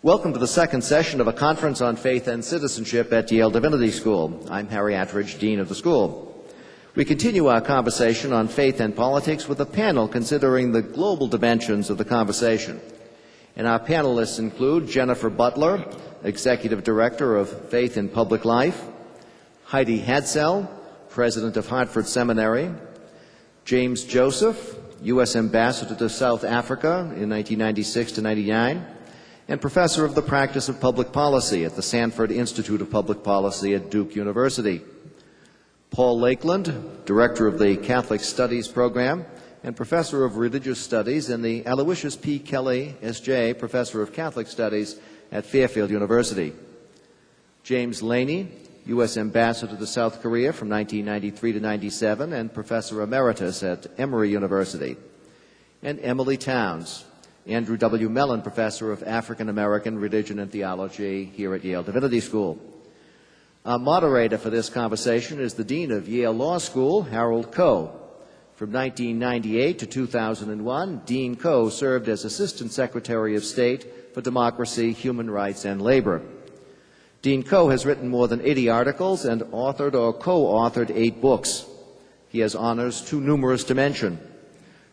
Welcome to the second session of a conference on faith and citizenship at Yale Divinity School. I'm Harry Attridge, Dean of the school. We continue our conversation on faith and politics with a panel considering the global dimensions of the conversation. And our panelists include Jennifer Butler, Executive Director of Faith in Public Life, Heidi Hadsell, President of Hartford Seminary, James Joseph, U.S. Ambassador to South Africa in 1996 to 99, and Professor of the Practice of Public Policy at the Sanford Institute of Public Policy at Duke University. Paul Lakeland, Director of the Catholic Studies Program and Professor of Religious Studies, and the Aloysius P. Kelly, S.J., Professor of Catholic Studies at Fairfield University. James Laney, U.S. Ambassador to South Korea from 1993 to 97 and Professor Emeritus at Emory University. And Emilie Towns, Andrew W. Mellon, Professor of African American Religion and Theology here at Yale Divinity School. Our moderator for this conversation is the Dean of Yale Law School, Harold Koh. From 1998 to 2001, Dean Koh served as Assistant Secretary of State for Democracy, Human Rights, and Labor. Dean Koh has written more than 80 articles and authored or co-authored 8 books. He has honors too numerous to mention.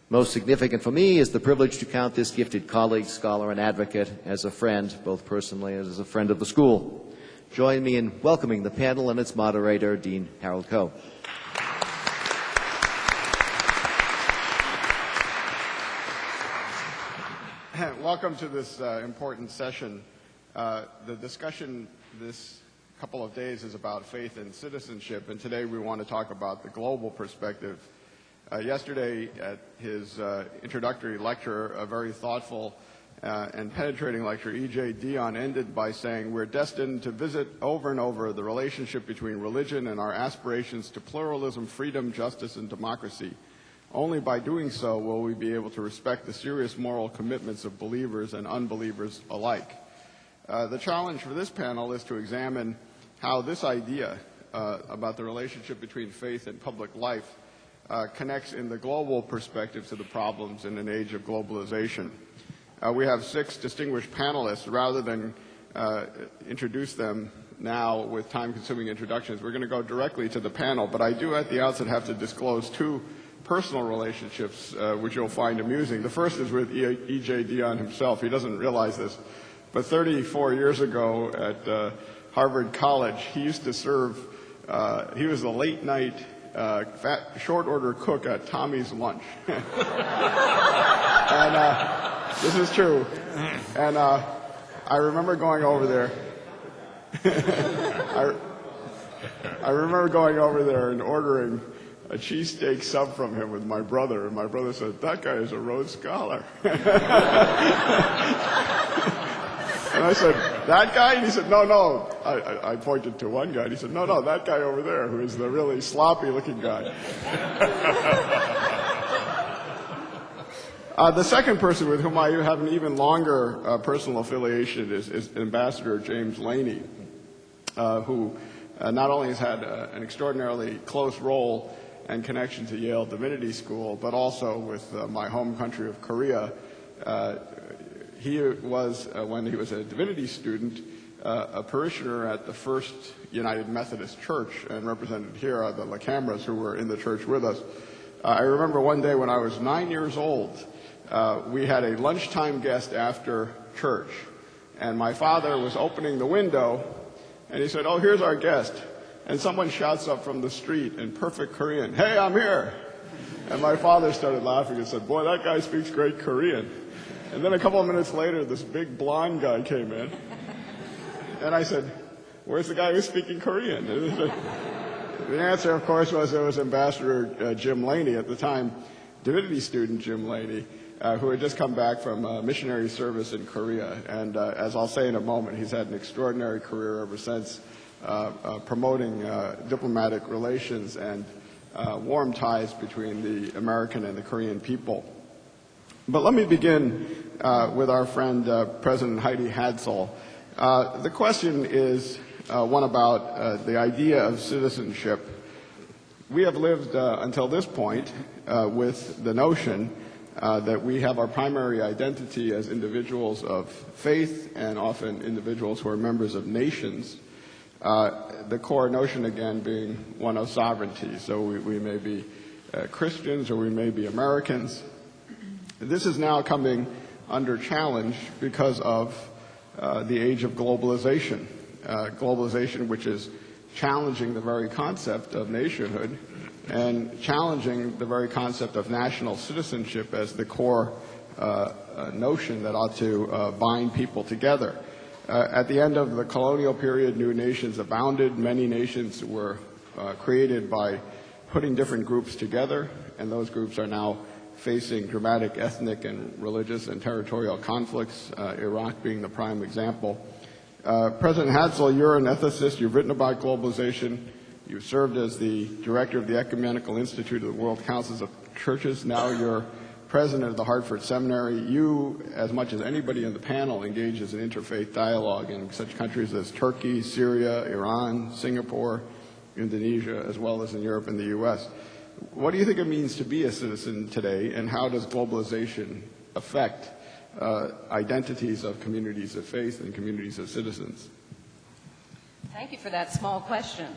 Most significant for me is the privilege to count this gifted colleague, scholar, and advocate as a friend, both personally and as a friend of the school. Join me in welcoming the panel and its moderator, Dean Harold Koh. Welcome to this important session. The discussion this couple of days is about faith and citizenship, and today we want to talk about the global perspective. Yesterday at his introductory lecture, a very thoughtful and penetrating lecture, E.J. Dionne ended by saying, "We're destined to visit over and over the relationship between religion and our aspirations to pluralism, freedom, justice, and democracy. Only by doing so will we be able to respect the serious moral commitments of believers and unbelievers alike." The challenge for this panel is to examine how this idea about the relationship between faith and public life connects in the global perspective to the problems in an age of globalization. We have 6 distinguished panelists. Rather than introduce them now with time-consuming introductions, we're going to go directly to the panel, but I do at the outset have to disclose 2 personal relationships which you'll find amusing. The first is with E.J. Dionne himself. He doesn't realize this, but 34 years ago at Harvard College, he used to serve, he was the late-night short order cook at Tommy's Lunch. And this is true. And I remember going over there. I remember going over there and ordering a cheesesteak sub from him with my brother, and my brother said, "That guy is a Rhodes Scholar." And I said, "That guy?" And he said, "No." I pointed to one guy, and he said, "No, that guy over there, who is the really sloppy-looking guy." The second person with whom I have an even longer personal affiliation is Ambassador James Laney, who not only has had an extraordinarily close role and connection to Yale Divinity School, but also with my home country of Korea. He was, when he was a divinity student, a parishioner at the First United Methodist Church, and represented here are the LaCamras who were in the church with us. I remember one day when I was 9 years old, we had a lunchtime guest after church, and my father was opening the window, and he said, "Oh, here's our guest." And someone shouts up from the street in perfect Korean, "Hey, I'm here." And my father started laughing and said, "Boy, that guy speaks great Korean." And then a couple of minutes later, this big blonde guy came in. And I said, "Where's the guy who's speaking Korean?" And the answer, of course, was it was Ambassador Jim Laney, at the time divinity student Jim Laney, who had just come back from missionary service in Korea. And as I'll say in a moment, he's had an extraordinary career ever since, promoting diplomatic relations and warm ties between the American and the Korean people. But let me begin with our friend President Heidi Hadsell. The question is one about the idea of citizenship. We have lived until this point with the notion that we have our primary identity as individuals of faith and often individuals who are members of nations. The core notion, again, being one of sovereignty. So we may be Christians or we may be Americans. This is now coming under challenge because of the age of globalization. Globalization which is challenging the very concept of nationhood and challenging the very concept of national citizenship as the core notion that ought to bind people together. At the end of the colonial period, new nations abounded. Many nations were created by putting different groups together, and those groups are now facing dramatic ethnic and religious and territorial conflicts, Iraq being the prime example. President Hadsell, you're an ethicist. You've written about globalization. You've served as the director of the Ecumenical Institute of the World Councils of Churches. Now you're president of the Hartford Seminary. You, as much as anybody in the panel, engages in interfaith dialogue in such countries as Turkey, Syria, Iran, Singapore, Indonesia, as well as in Europe and the U.S. What do you think it means to be a citizen today, and how does globalization affect identities of communities of faith and communities of citizens? Thank you for that small question.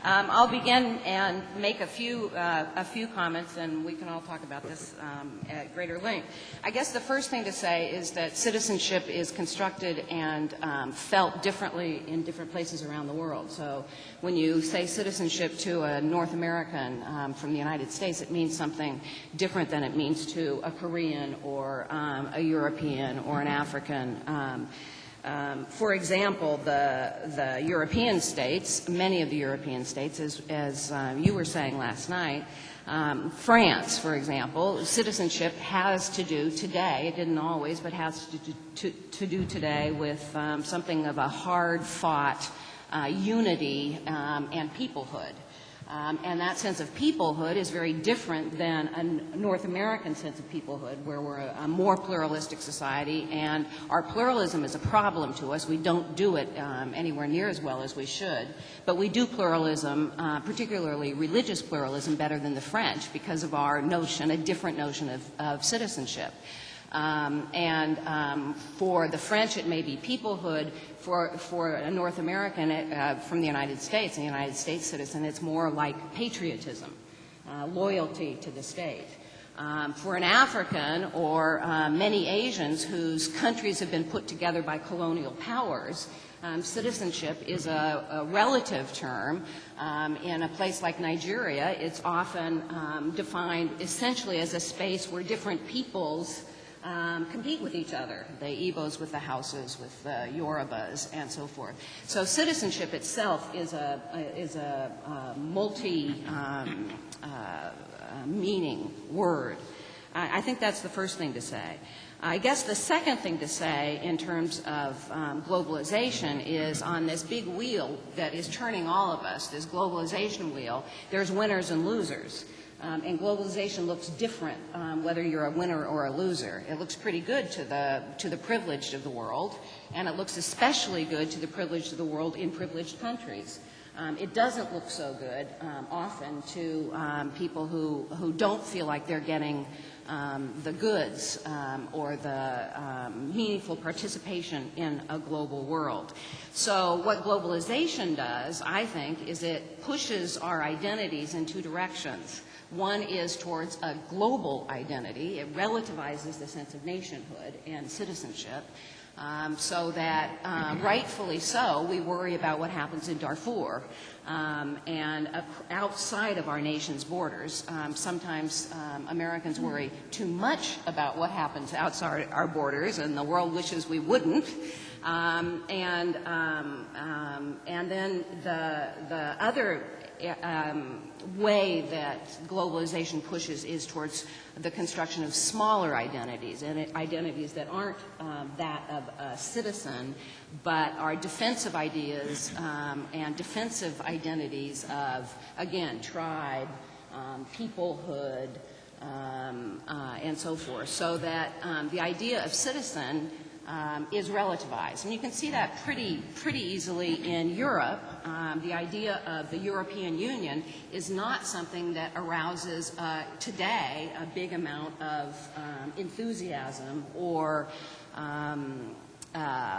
I'll begin and make a few comments, and we can all talk about this at greater length. I guess the first thing to say is that citizenship is constructed and felt differently in different places around the world. So when you say citizenship to a North American from the United States, it means something different than it means to a Korean or a European or an African. For example, the European states, many of the European states, as you were saying last night, France, for example, citizenship has to do today, it didn't always, but has to do today with something of a hard-fought unity and peoplehood. And that sense of peoplehood is very different than a North American sense of peoplehood, where we're a more pluralistic society, and our pluralism is a problem to us. We don't do it anywhere near as well as we should, but we do pluralism, particularly religious pluralism, better than the French because of our notion, a different notion of citizenship. For the French, it may be peoplehood. For a North American from the United States, a United States citizen, it's more like patriotism, loyalty to the state. For an African or many Asians whose countries have been put together by colonial powers, citizenship is a relative term. In a place like Nigeria, it's often defined essentially as a space where different peoples compete with each other, the Igbos with the Hausas, with the Yorubas, and so forth. So citizenship itself is a multi-meaning word. I think that's the first thing to say. I guess the second thing to say in terms of globalization is on this big wheel that is turning all of us, this globalization wheel, there's winners and losers. And globalization looks different whether you're a winner or a loser. It looks pretty good to the privileged of the world, and it looks especially good to the privileged of the world in privileged countries. It doesn't look so good often to people who don't feel like they're getting the goods or the meaningful participation in a global world. So what globalization does, I think, is it pushes our identities in two directions. One is towards a global identity. It relativizes the sense of nationhood and citizenship so that, rightfully so, we worry about what happens in Darfur and outside of our nation's borders. Sometimes Americans worry too much about what happens outside our borders, and the world wishes we wouldn't. And then the other way that globalization pushes is towards the construction of smaller identities, and identities that aren't that of a citizen, but are defensive ideas and defensive identities of, again, tribe, peoplehood, and so forth. So that the idea of citizen is relativized. And you can see that pretty easily in Europe. The idea of the European Union is not something that arouses today a big amount of enthusiasm or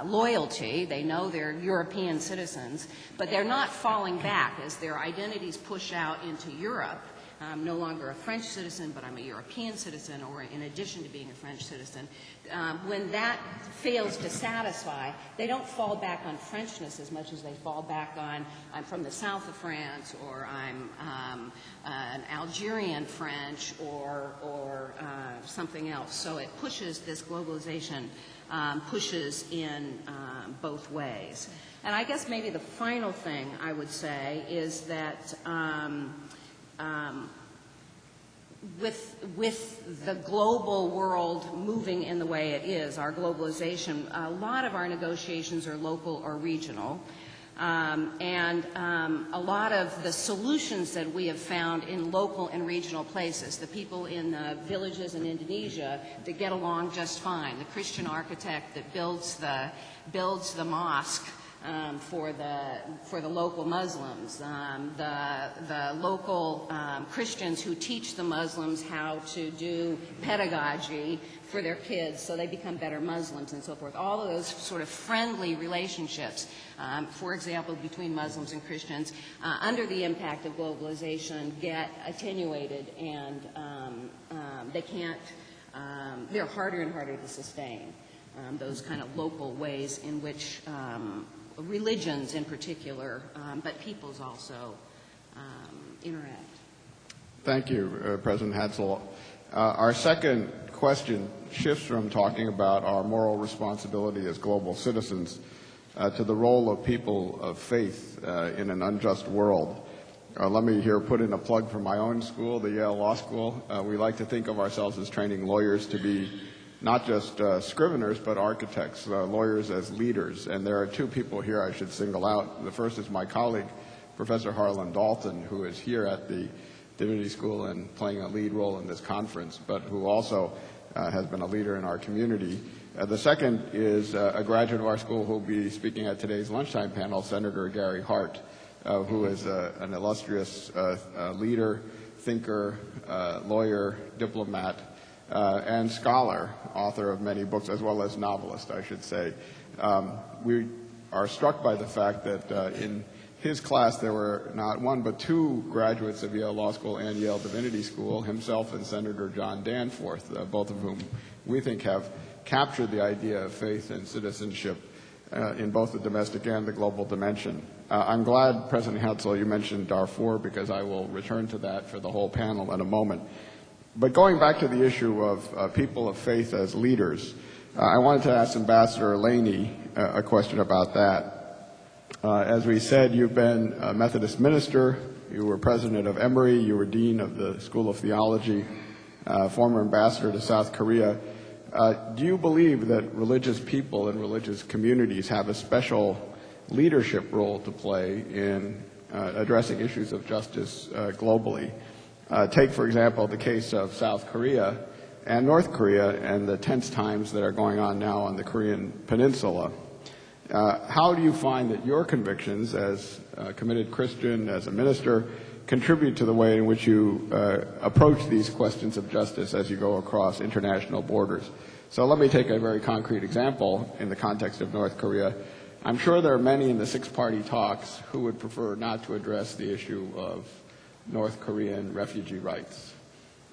loyalty. They know they're European citizens, but they're not falling back as their identities push out into Europe. I'm no longer a French citizen, but I'm a European citizen, or in addition to being a French citizen. When that fails to satisfy, they don't fall back on Frenchness as much as they fall back on, I'm from the south of France, or I'm an Algerian French, or something else. So it pushes, this globalization pushes in both ways. And I guess maybe the final thing I would say is that with the global world moving in the way it is, our globalization, a lot of our negotiations are local or regional. And a lot of the solutions that we have found in local and regional places, the people in the villages in Indonesia that get along just fine, the Christian architect that builds the mosque for the local Muslims, the local Christians who teach the Muslims how to do pedagogy for their kids so they become better Muslims and so forth. All of those sort of friendly relationships, for example, between Muslims and Christians, under the impact of globalization get attenuated, and they can't, they're harder and harder to sustain. Those kind of local ways in which religions in particular, but peoples also interact. Thank you, President Hadsell. Our second question shifts from talking about our moral responsibility as global citizens to the role of people of faith in an unjust world. Let me here put in a plug for my own school, the Yale Law School. We like to think of ourselves as training lawyers to be not just scriveners, but architects, lawyers as leaders. And there are two people here I should single out. The first is my colleague, Professor Harlan Dalton, who is here at the Divinity School and playing a lead role in this conference, but who also has been a leader in our community. The second is a graduate of our school who will be speaking at today's lunchtime panel, Senator Gary Hart, who is an illustrious leader, thinker, lawyer, diplomat, and scholar, author of many books, as well as novelist, I should say. We are struck by the fact that in his class there were not one but two graduates of Yale Law School and Yale Divinity School, himself and Senator John Danforth, both of whom we think have captured the idea of faith and citizenship in both the domestic and the global dimension. I'm glad, President Hadsell, you mentioned Darfur, because I will return to that for the whole panel in a moment. But going back to the issue of people of faith as leaders, I wanted to ask Ambassador Laney a question about that. As we said, you've been a Methodist minister, you were president of Emory, you were dean of the School of Theology, former ambassador to South Korea. Do you believe that religious people and religious communities have a special leadership role to play in addressing issues of justice globally? Take, for example, the case of South Korea and North Korea and the tense times that are going on now on the Korean Peninsula. How do you find that your convictions as a committed Christian, as a minister, contribute to the way in which you approach these questions of justice as you go across international borders? So let me take a very concrete example in the context of North Korea. I'm sure there are many in the six-party talks who would prefer not to address the issue of North Korean refugee rights.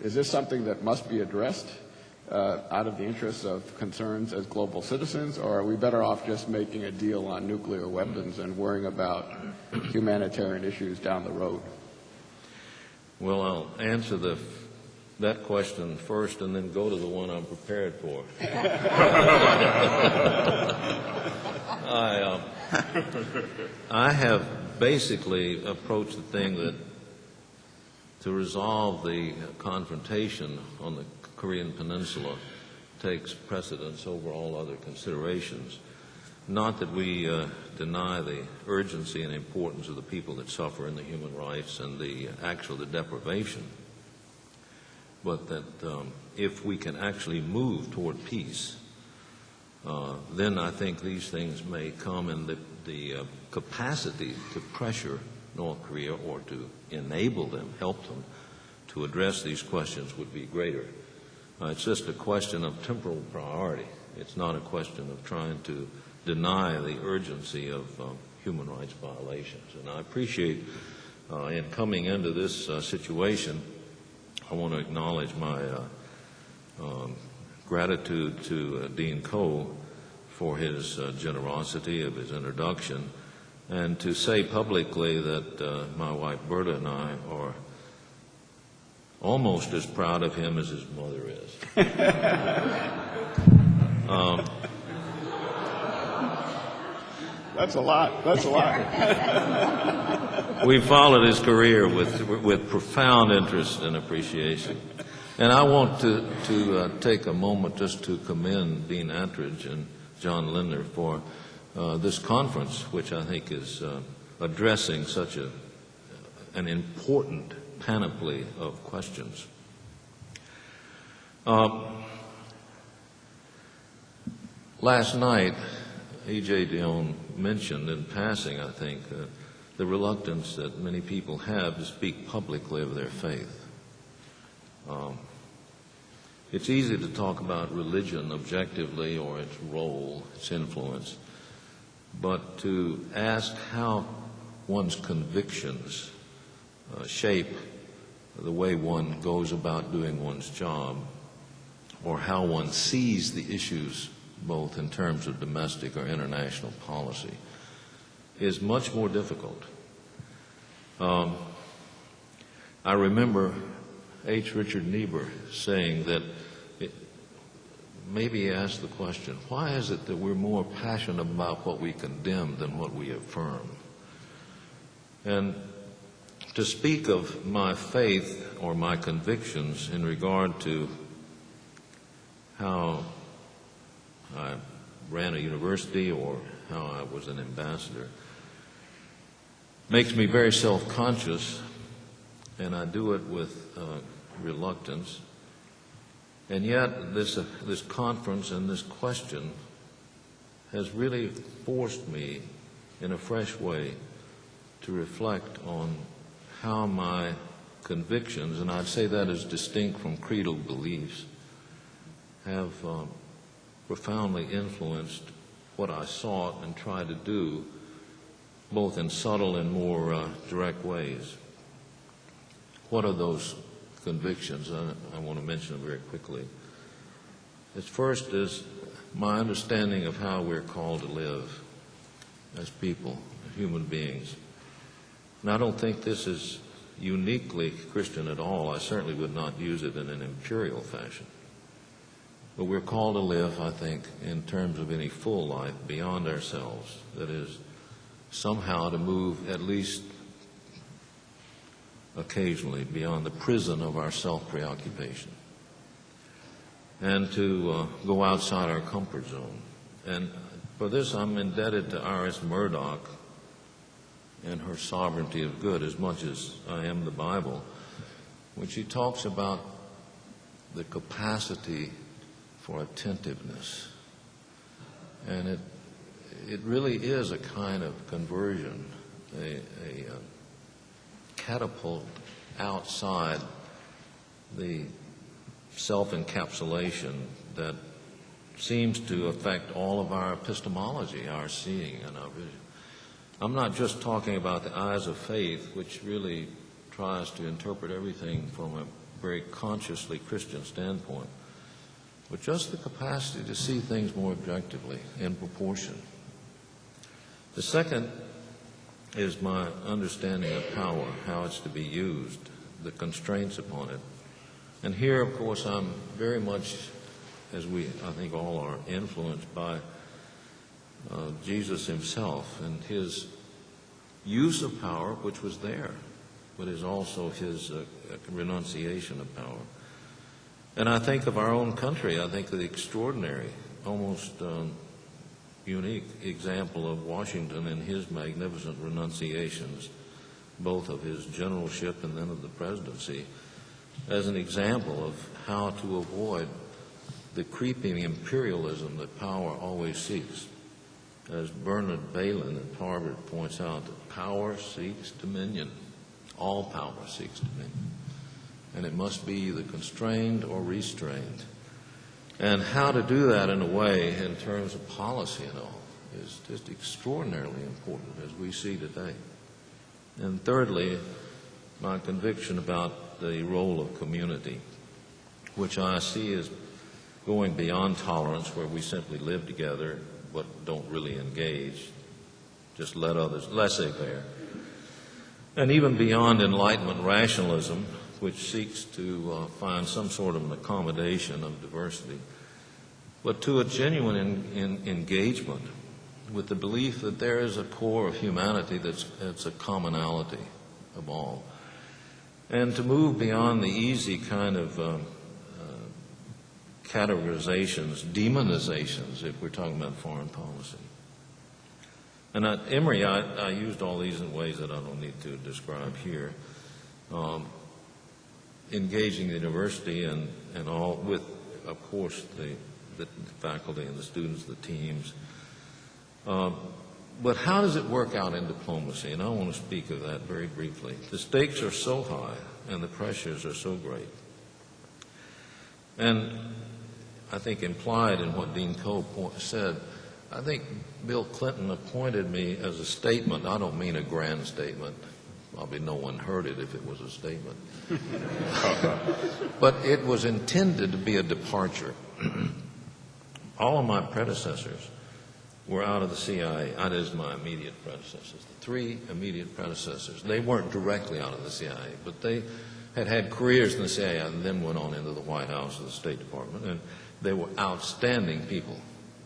Is this something that must be addressed out of the interests of concerns as global citizens, or are we better off just making a deal on nuclear weapons and worrying about humanitarian issues down the road? Well, I'll answer that question first and then go to the one I'm prepared for. I have basically approached the thing that to resolve the confrontation on the Korean Peninsula takes precedence over all other considerations. Not that we deny the urgency and importance of the people that suffer in the human rights and the deprivation, but that if we can actually move toward peace, then I think these things may come, and the capacity to pressure North Korea or to enable them, help them to address these questions would be greater. It's just a question of temporal priority. It's not a question of trying to deny the urgency of human rights violations. And I appreciate in coming into this situation, I want to acknowledge my gratitude to Dean Coe for his generosity of his introduction, and to say publicly that my wife Berta and I are almost as proud of him as his mother is. That's a lot. That's a lot. We followed his career with profound interest and appreciation. And I want to take a moment just to commend Dean Attridge and John Lindner for this conference, which I think is addressing such an important panoply of questions. Last night, E.J. Dionne mentioned in passing, I think, the reluctance that many people have to speak publicly of their faith. It's easy to talk about religion objectively or its role, its influence, but to ask how one's convictions shape the way one goes about doing one's job, or how one sees the issues both in terms of domestic or international policy, is much more difficult. I remember H. Richard Niebuhr saying that maybe he asked the question, why is it that we're more passionate about what we condemn than what we affirm? And to speak of my faith or my convictions in regard to how I ran a university or how I was an ambassador makes me very self-conscious, and I do it with reluctance. And yet this conference and this question has really forced me in a fresh way to reflect on how my convictions, and I'd say that is distinct from creedal beliefs, have profoundly influenced what I sought and tried to do, both in subtle and more direct ways. What are those convictions? I want to mention them very quickly. First is my understanding of how we're called to live as people, human beings. And I don't think this is uniquely Christian at all. I certainly would not use it in an imperial fashion. But we're called to live, I think, in terms of any full life beyond ourselves. That is, somehow to move at least occasionally beyond the prison of our self-preoccupation, and to go outside our comfort zone. And for this, I'm indebted to Iris Murdoch and her Sovereignty of Good as much as I am the Bible, when she talks about the capacity for attentiveness. And it really is a kind of conversion, a catapult outside the self-encapsulation that seems to affect all of our epistemology, our seeing and our vision. I'm not just talking about the eyes of faith, which really tries to interpret everything from a very consciously Christian standpoint, but just the capacity to see things more objectively in proportion. The second is my understanding of power, how it's to be used, the constraints upon it. And here, of course, I'm very much, as we, I think, all are, influenced by Jesus himself and his use of power, which was there, but is also his renunciation of power. And I think of our own country. I think of the extraordinary, almost unique example of Washington and his magnificent renunciations, both of his generalship and then of the presidency, as an example of how to avoid the creeping imperialism that power always seeks. As Bernard Balin at Harvard points out, that power seeks dominion. All power seeks dominion. And it must be either constrained or restrained. And how to do that in a way, in terms of policy and all, is just extraordinarily important, as we see today. And thirdly, my conviction about the role of community, which I see as going beyond tolerance, where we simply live together but don't really engage, just let others, laissez-faire. And even beyond Enlightenment rationalism, which seeks to find some sort of an accommodation of diversity, but to a genuine engagement with the belief that there is a core of humanity that's a commonality of all. And to move beyond the easy kind of categorizations, demonizations, if we're talking about foreign policy. And at Emory, I used all these in ways that I don't need to describe here. Engaging the university and all with, of course, the faculty and the students, the teams. But how does it work out in diplomacy? And I want to speak of that very briefly. The stakes are so high and the pressures are so great. And I think implied in what Dean Coe said, I think Bill Clinton appointed me as a statement. I don't mean a grand statement. Probably no one heard it if it was a statement. But it was intended to be a departure. All of my predecessors were out of the CIA. That is, my immediate predecessors. The three immediate predecessors. They weren't directly out of the CIA, but they had had careers in the CIA and then went on into the White House or the State Department. And they were outstanding people.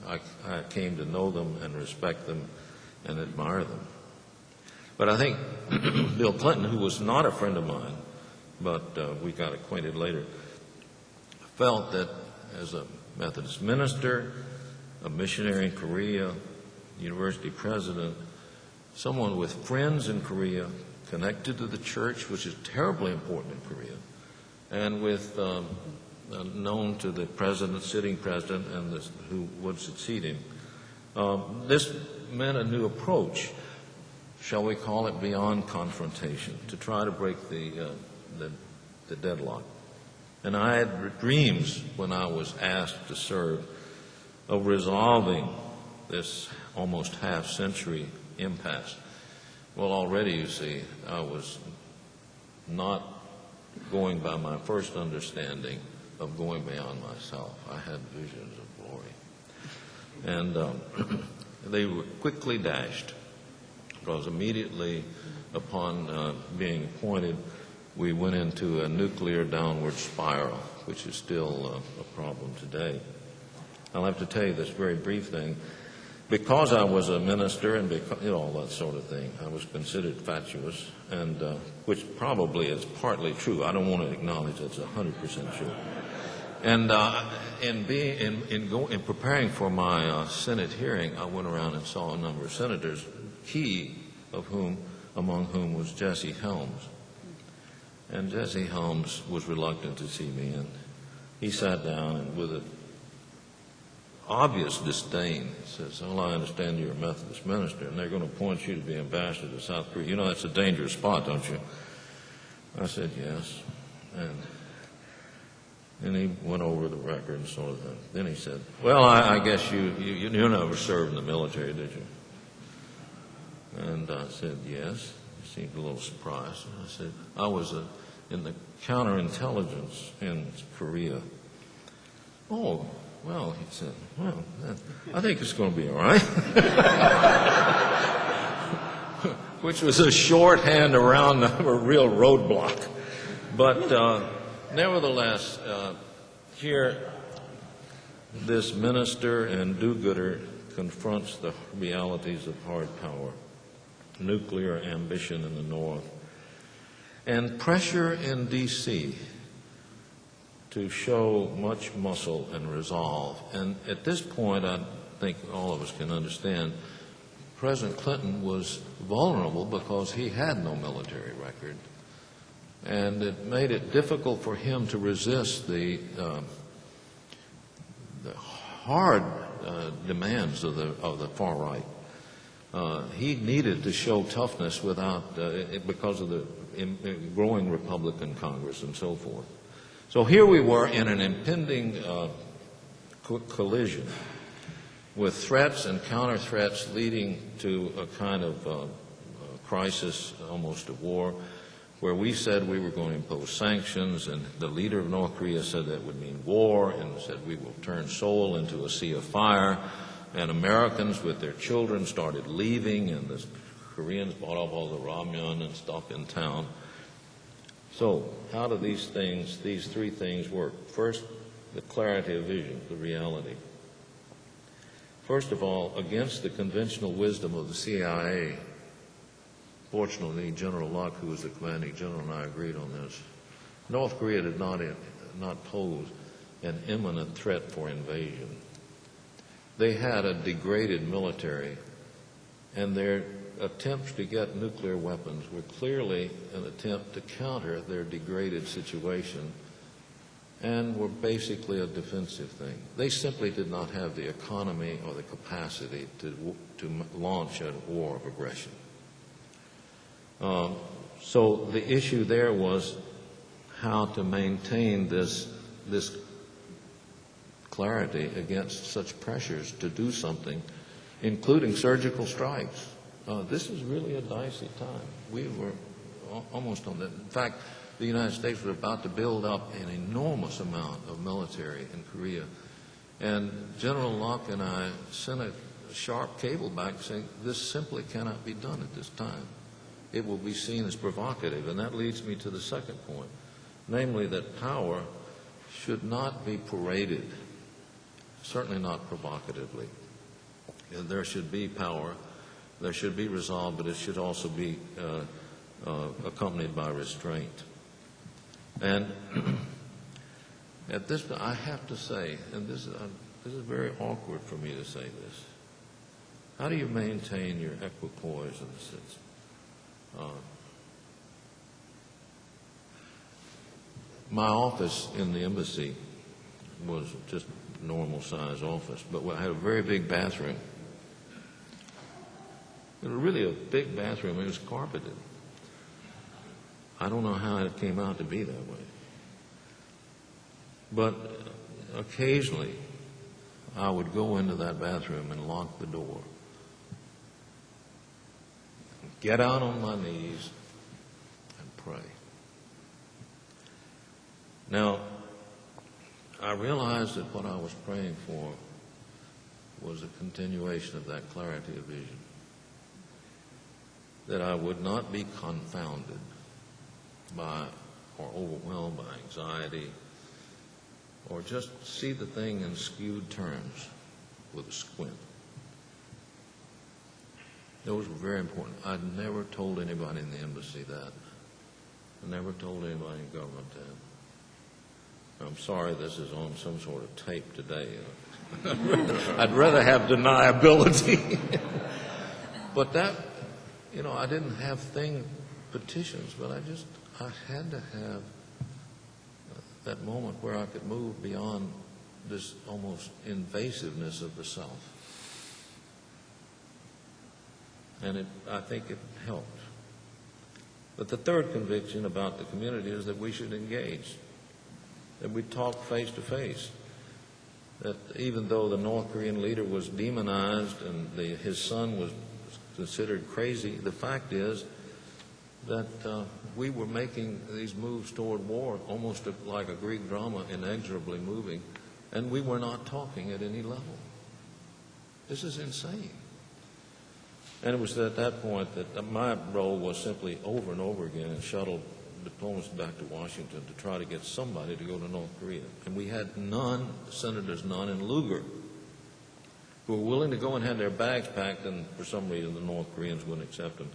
I came to know them and respect them and admire them. But I think Bill Clinton, who was not a friend of mine, but we got acquainted later, felt that as a Methodist minister, a missionary in Korea, university president, someone with friends in Korea, connected to the church, which is terribly important in Korea, and with known to the president, sitting president, and who would succeed him. This meant a new approach, shall we call it, beyond confrontation, to try to break the deadlock. And I had dreams when I was asked to serve of resolving this almost half-century impasse. Well, already, you see, I was not going by my first understanding of going beyond myself. I had visions of glory. And they were quickly dashed, because immediately upon being appointed, we went into a nuclear downward spiral, which is still a problem today. I'll have to tell you this very brief thing. Because I was a minister and because, all that sort of thing, I was considered fatuous, and which probably is partly true. I don't want to acknowledge that's 100% true. And in preparing for my Senate hearing, I went around and saw a number of senators, among whom was Jesse Helms. And Jesse Helms was reluctant to see me, and he sat down and with an obvious disdain says, "Well, I understand you're a Methodist minister, and they're going to appoint you to be ambassador to South Korea. You know that's a dangerous spot, don't you?" I said, "Yes." And he went over the record and sort of thing. Then he said, "Well, I guess you never served in the military, did you?" And I said, "Yes." He seemed a little surprised. And I said, "I was in the counterintelligence in Korea." "Oh, well," he said, "well, I think it's going to be all right." Which was a shorthand around a real roadblock. But nevertheless, here this minister and do-gooder confronts the realities of hard power, nuclear ambition in the North, and pressure in D.C. to show much muscle and resolve. And at this point, I think all of us can understand, President Clinton was vulnerable because he had no military record. And it made it difficult for him to resist the hard demands of the far right. He needed to show toughness because of the growing Republican Congress and so forth. So here we were in an impending collision with threats and counter-threats leading to a kind of crisis, almost a war, where we said we were going to impose sanctions, and the leader of North Korea said that would mean war, and said we will turn Seoul into a sea of fire, and Americans with their children started leaving, and the Koreans bought up all the ramyun and stuff in town. So how do these three things work? First, the clarity of vision, the reality. First of all, against the conventional wisdom of the CIA, fortunately, General Locke, who was the commanding general, and I agreed on this, North Korea did not pose an imminent threat for invasion. They had a degraded military, and their attempts to get nuclear weapons were clearly an attempt to counter their degraded situation and were basically a defensive thing. They simply did not have the economy or the capacity to launch a war of aggression. So the issue there was how to maintain this clarity against such pressures to do something, including surgical strikes. This is really a dicey time. We were almost on that. In fact, the United States was about to build up an enormous amount of military in Korea. And General Locke and I sent a sharp cable back saying, this simply cannot be done at this time. It will be seen as provocative. And that leads me to the second point, namely that power should not be paraded, certainly not provocatively. There should be power, there should be resolve, but it should also be accompanied by restraint. And at this point, I have to say, and this is very awkward for me to say this, how do you maintain your equipoise in this sense? My office in the embassy was just a normal size office, but I had a very big bathroom. It was really a big bathroom. It was carpeted. I don't know how it came out to be that way. But occasionally, I would go into that bathroom and lock the door, get out on my knees, and pray. Now, I realized that what I was praying for was a continuation of that clarity of vision, that I would not be confounded by or overwhelmed by anxiety or just see the thing in skewed terms with a squint. Those were very important. I'd never told anybody in the embassy that. I never told anybody in government that. I'm sorry this is on some sort of tape today. I'd rather have deniability. But that, I didn't have petitions, but I had to have that moment where I could move beyond this almost invasiveness of the self. And I think it helped. But the third conviction about the community is that we should engage, that we talk face to face, that even though the North Korean leader was demonized and his son was considered crazy, the fact is that we were making these moves toward war, almost like a Greek drama, inexorably moving, and we were not talking at any level. This is insane. And it was at that point that my role was simply over and over again and shuttle diplomats back to Washington to try to get somebody to go to North Korea. And we had Senators Nunn and Lugar, who were willing to go and have their bags packed, and for some reason the North Koreans wouldn't accept them.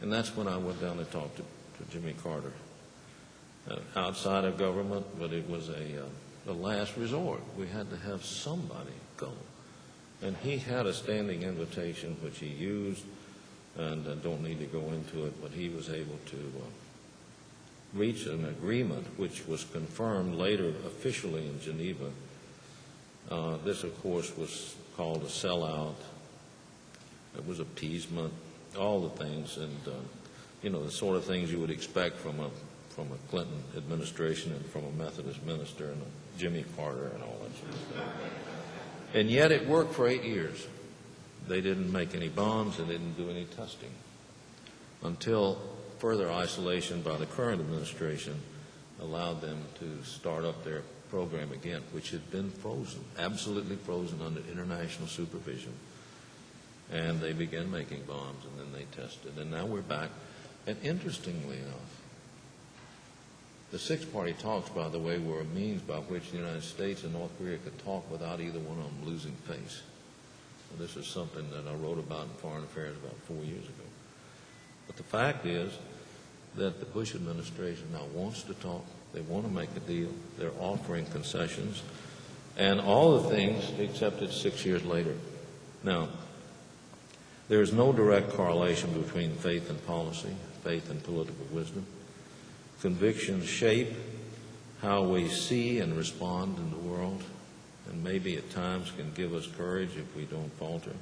And that's when I went down and talked to Jimmy Carter, outside of government, but it was a last resort. We had to have somebody go. And he had a standing invitation, which he used, and I don't need to go into it, but he was able to reach an agreement, which was confirmed later officially in Geneva, This, of course, was called a sellout. It was appeasement, all the things, and the sort of things you would expect from a Clinton administration and from a Methodist minister and a Jimmy Carter and all that sort of stuff. And yet it worked for 8 years. They didn't make any bombs and didn't do any testing until further isolation by the current administration allowed them to start up their program again, which had been frozen, absolutely frozen under international supervision. And they began making bombs, and then they tested. And now we're back. And interestingly enough, the six-party talks, by the way, were a means by which the United States and North Korea could talk without either one of them losing face. So this is something that I wrote about in Foreign Affairs about 4 years ago. But the fact is that the Bush administration now wants to talk. They want to make a deal. They're offering concessions. And all the things, except it's 6 years later. Now, there's no direct correlation between faith and policy, faith and political wisdom. Convictions shape how we see and respond in the world, and maybe at times can give us courage if we don't falter.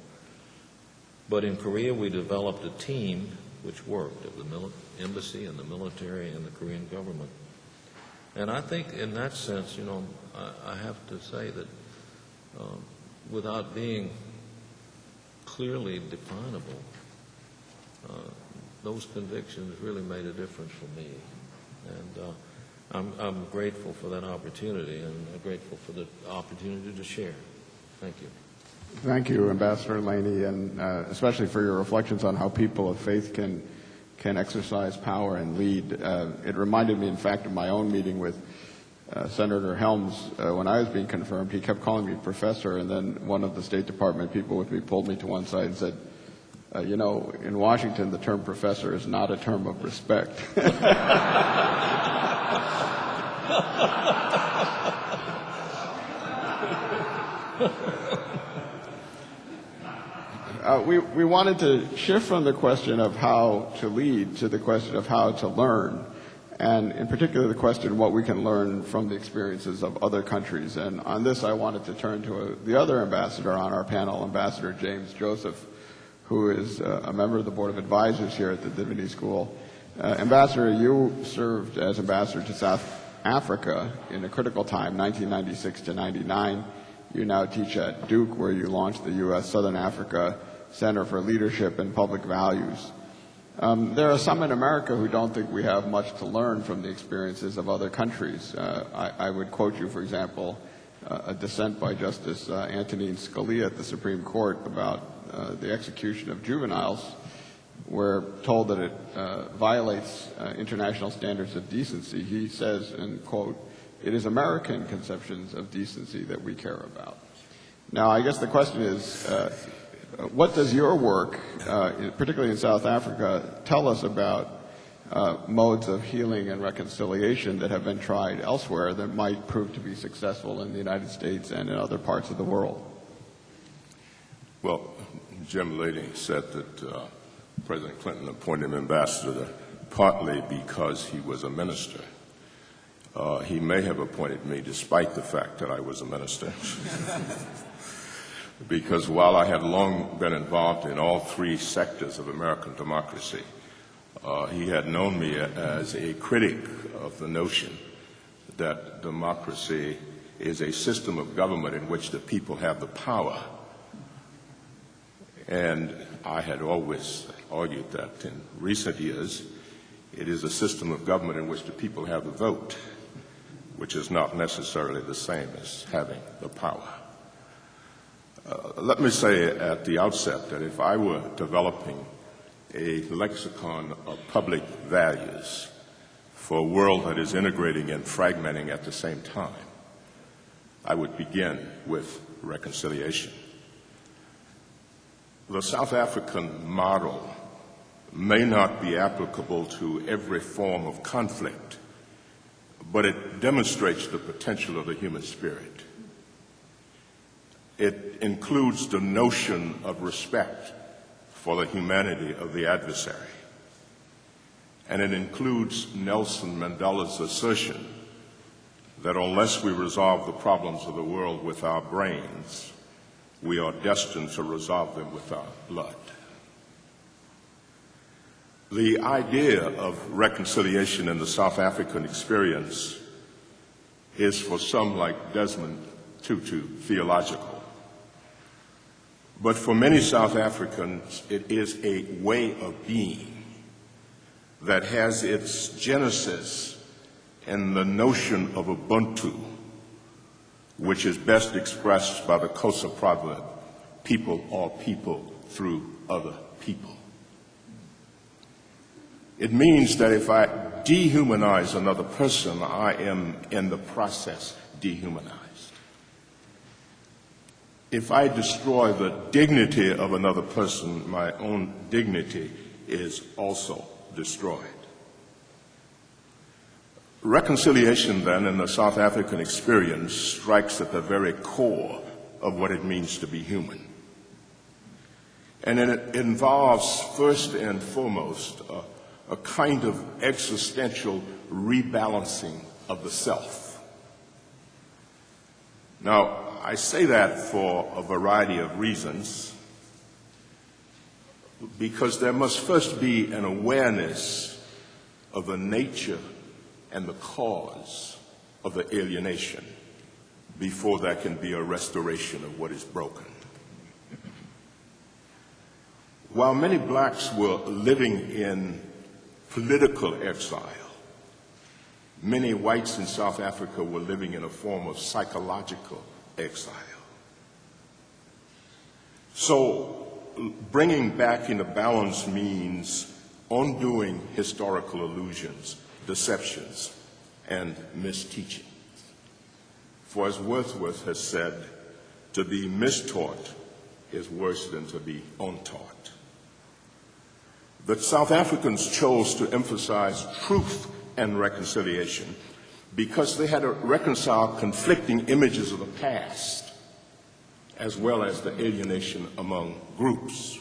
But in Korea, we developed a team which worked of the embassy and the military and the Korean government. And I think in that sense, I have to say that without being clearly definable, those convictions really made a difference for me. And I'm grateful for that opportunity, and I'm grateful for the opportunity to share. Thank you. Thank you, Ambassador Laney, and especially for your reflections on how people of faith can exercise power and lead. It reminded me, in fact, of my own meeting with Senator Helms when I was being confirmed. He kept calling me professor, and then one of the State Department people with me pulled me to one side and said, in Washington, the term professor is not a term of respect. We wanted to shift from the question of how to lead to the question of how to learn, and in particular the question what we can learn from the experiences of other countries. And on this, I wanted to turn to the other ambassador on our panel, Ambassador James Joseph, who is a member of the Board of Advisors here at the Divinity School. Ambassador, you served as ambassador to South Africa in a critical time, 1996 to 99. You now teach at Duke, where you launched the U.S. Southern Africa Center for Leadership and Public Values. There are some in America who don't think we have much to learn from the experiences of other countries. I would quote you, for example, a dissent by Justice Antonin Scalia at the Supreme Court about the execution of juveniles. We're told that it violates international standards of decency. He says, and quote, "It is American conceptions of decency that we care about." Now, I guess the question is, what does your work, particularly in South Africa, tell us about modes of healing and reconciliation that have been tried elsewhere that might prove to be successful in the United States and in other parts of the world? Well, Jim Laney said that President Clinton appointed him ambassador partly because he was a minister. He may have appointed me despite the fact that I was a minister. Because while I had long been involved in all three sectors of American democracy, he had known me as a critic of the notion that democracy is a system of government in which the people have the power. And I had always argued that in recent years, it is a system of government in which the people have the vote, which is not necessarily the same as having the power. Let me say at the outset that if I were developing a lexicon of public values for a world that is integrating and fragmenting at the same time, I would begin with reconciliation. The South African model may not be applicable to every form of conflict, but it demonstrates the potential of the human spirit. It includes the notion of respect for the humanity of the adversary. And it includes Nelson Mandela's assertion that unless we resolve the problems of the world with our brains, we are destined to resolve them with our blood. The idea of reconciliation in the South African experience is, for some like Desmond Tutu, theological. But for many South Africans, it is a way of being that has its genesis in the notion of Ubuntu, which is best expressed by the Xhosa proverb, people are people through other people. It means that if I dehumanize another person, I am in the process dehumanized. If I destroy the dignity of another person, my own dignity is also destroyed. Reconciliation, then, in the South African experience strikes at the very core of what it means to be human. And it involves, first and foremost, a kind of existential rebalancing of the self. Now, I say that for a variety of reasons, because there must first be an awareness of the nature and the cause of the alienation before there can be a restoration of what is broken. While many blacks were living in political exile, many whites in South Africa were living in a form of psychological exile. So bringing back into balance means undoing historical illusions, deceptions, and misteaching. For as Wordsworth has said, to be mistaught is worse than to be untaught. The South Africans chose to emphasize truth and reconciliation because they had to reconcile conflicting images of the past as well as the alienation among groups.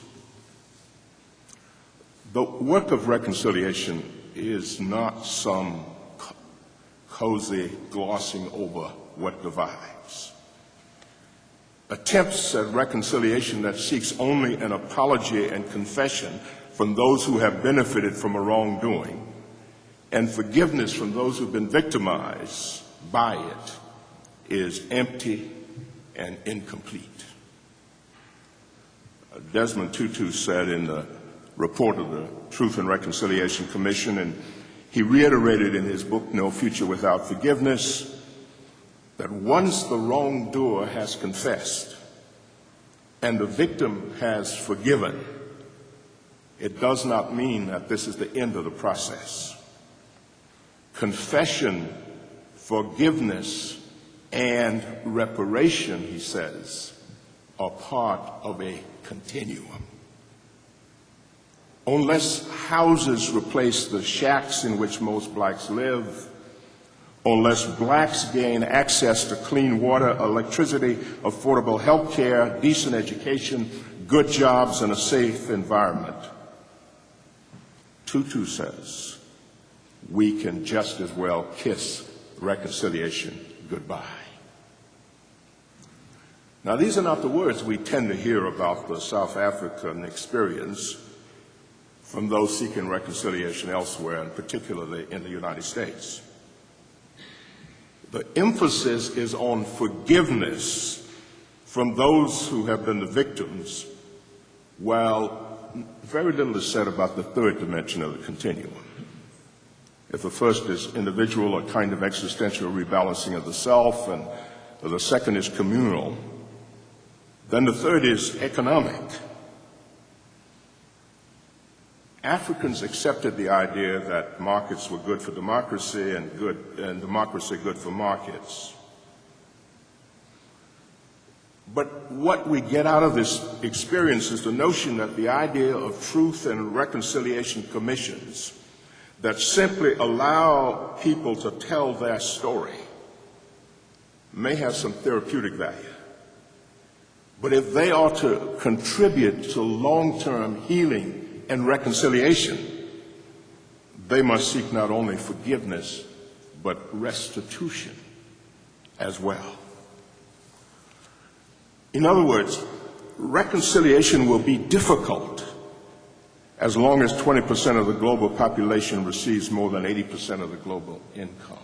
The work of reconciliation is not some cozy glossing over what divides. Attempts at reconciliation that seeks only an apology and confession from those who have benefited from a wrongdoing and forgiveness from those who've been victimized by it is empty and incomplete. Desmond Tutu said in the report of the Truth and Reconciliation Commission, and he reiterated in his book, No Future Without Forgiveness, that once the wrongdoer has confessed and the victim has forgiven, it does not mean that this is the end of the process. Confession, forgiveness, and reparation, he says, are part of a continuum. Unless houses replace the shacks in which most blacks live, unless blacks gain access to clean water, electricity, affordable health care, decent education, good jobs, and a safe environment, Tutu says, we can just as well kiss reconciliation goodbye. Now, these are not the words we tend to hear about the South African experience from those seeking reconciliation elsewhere, and particularly in the United States. The emphasis is on forgiveness from those who have been the victims, while very little is said about the third dimension of the continuum. If the first is individual, a kind of existential rebalancing of the self, and the second is communal, then the third is economic. Africans accepted the idea that markets were good for democracy and democracy good for markets. But what we get out of this experience is the notion that the idea of truth and reconciliation commissions that simply allow people to tell their story may have some therapeutic value. But if they are to contribute to long-term healing and reconciliation, they must seek not only forgiveness, but restitution as well. In other words, reconciliation will be difficult as long as 20% of the global population receives more than 80% of the global income.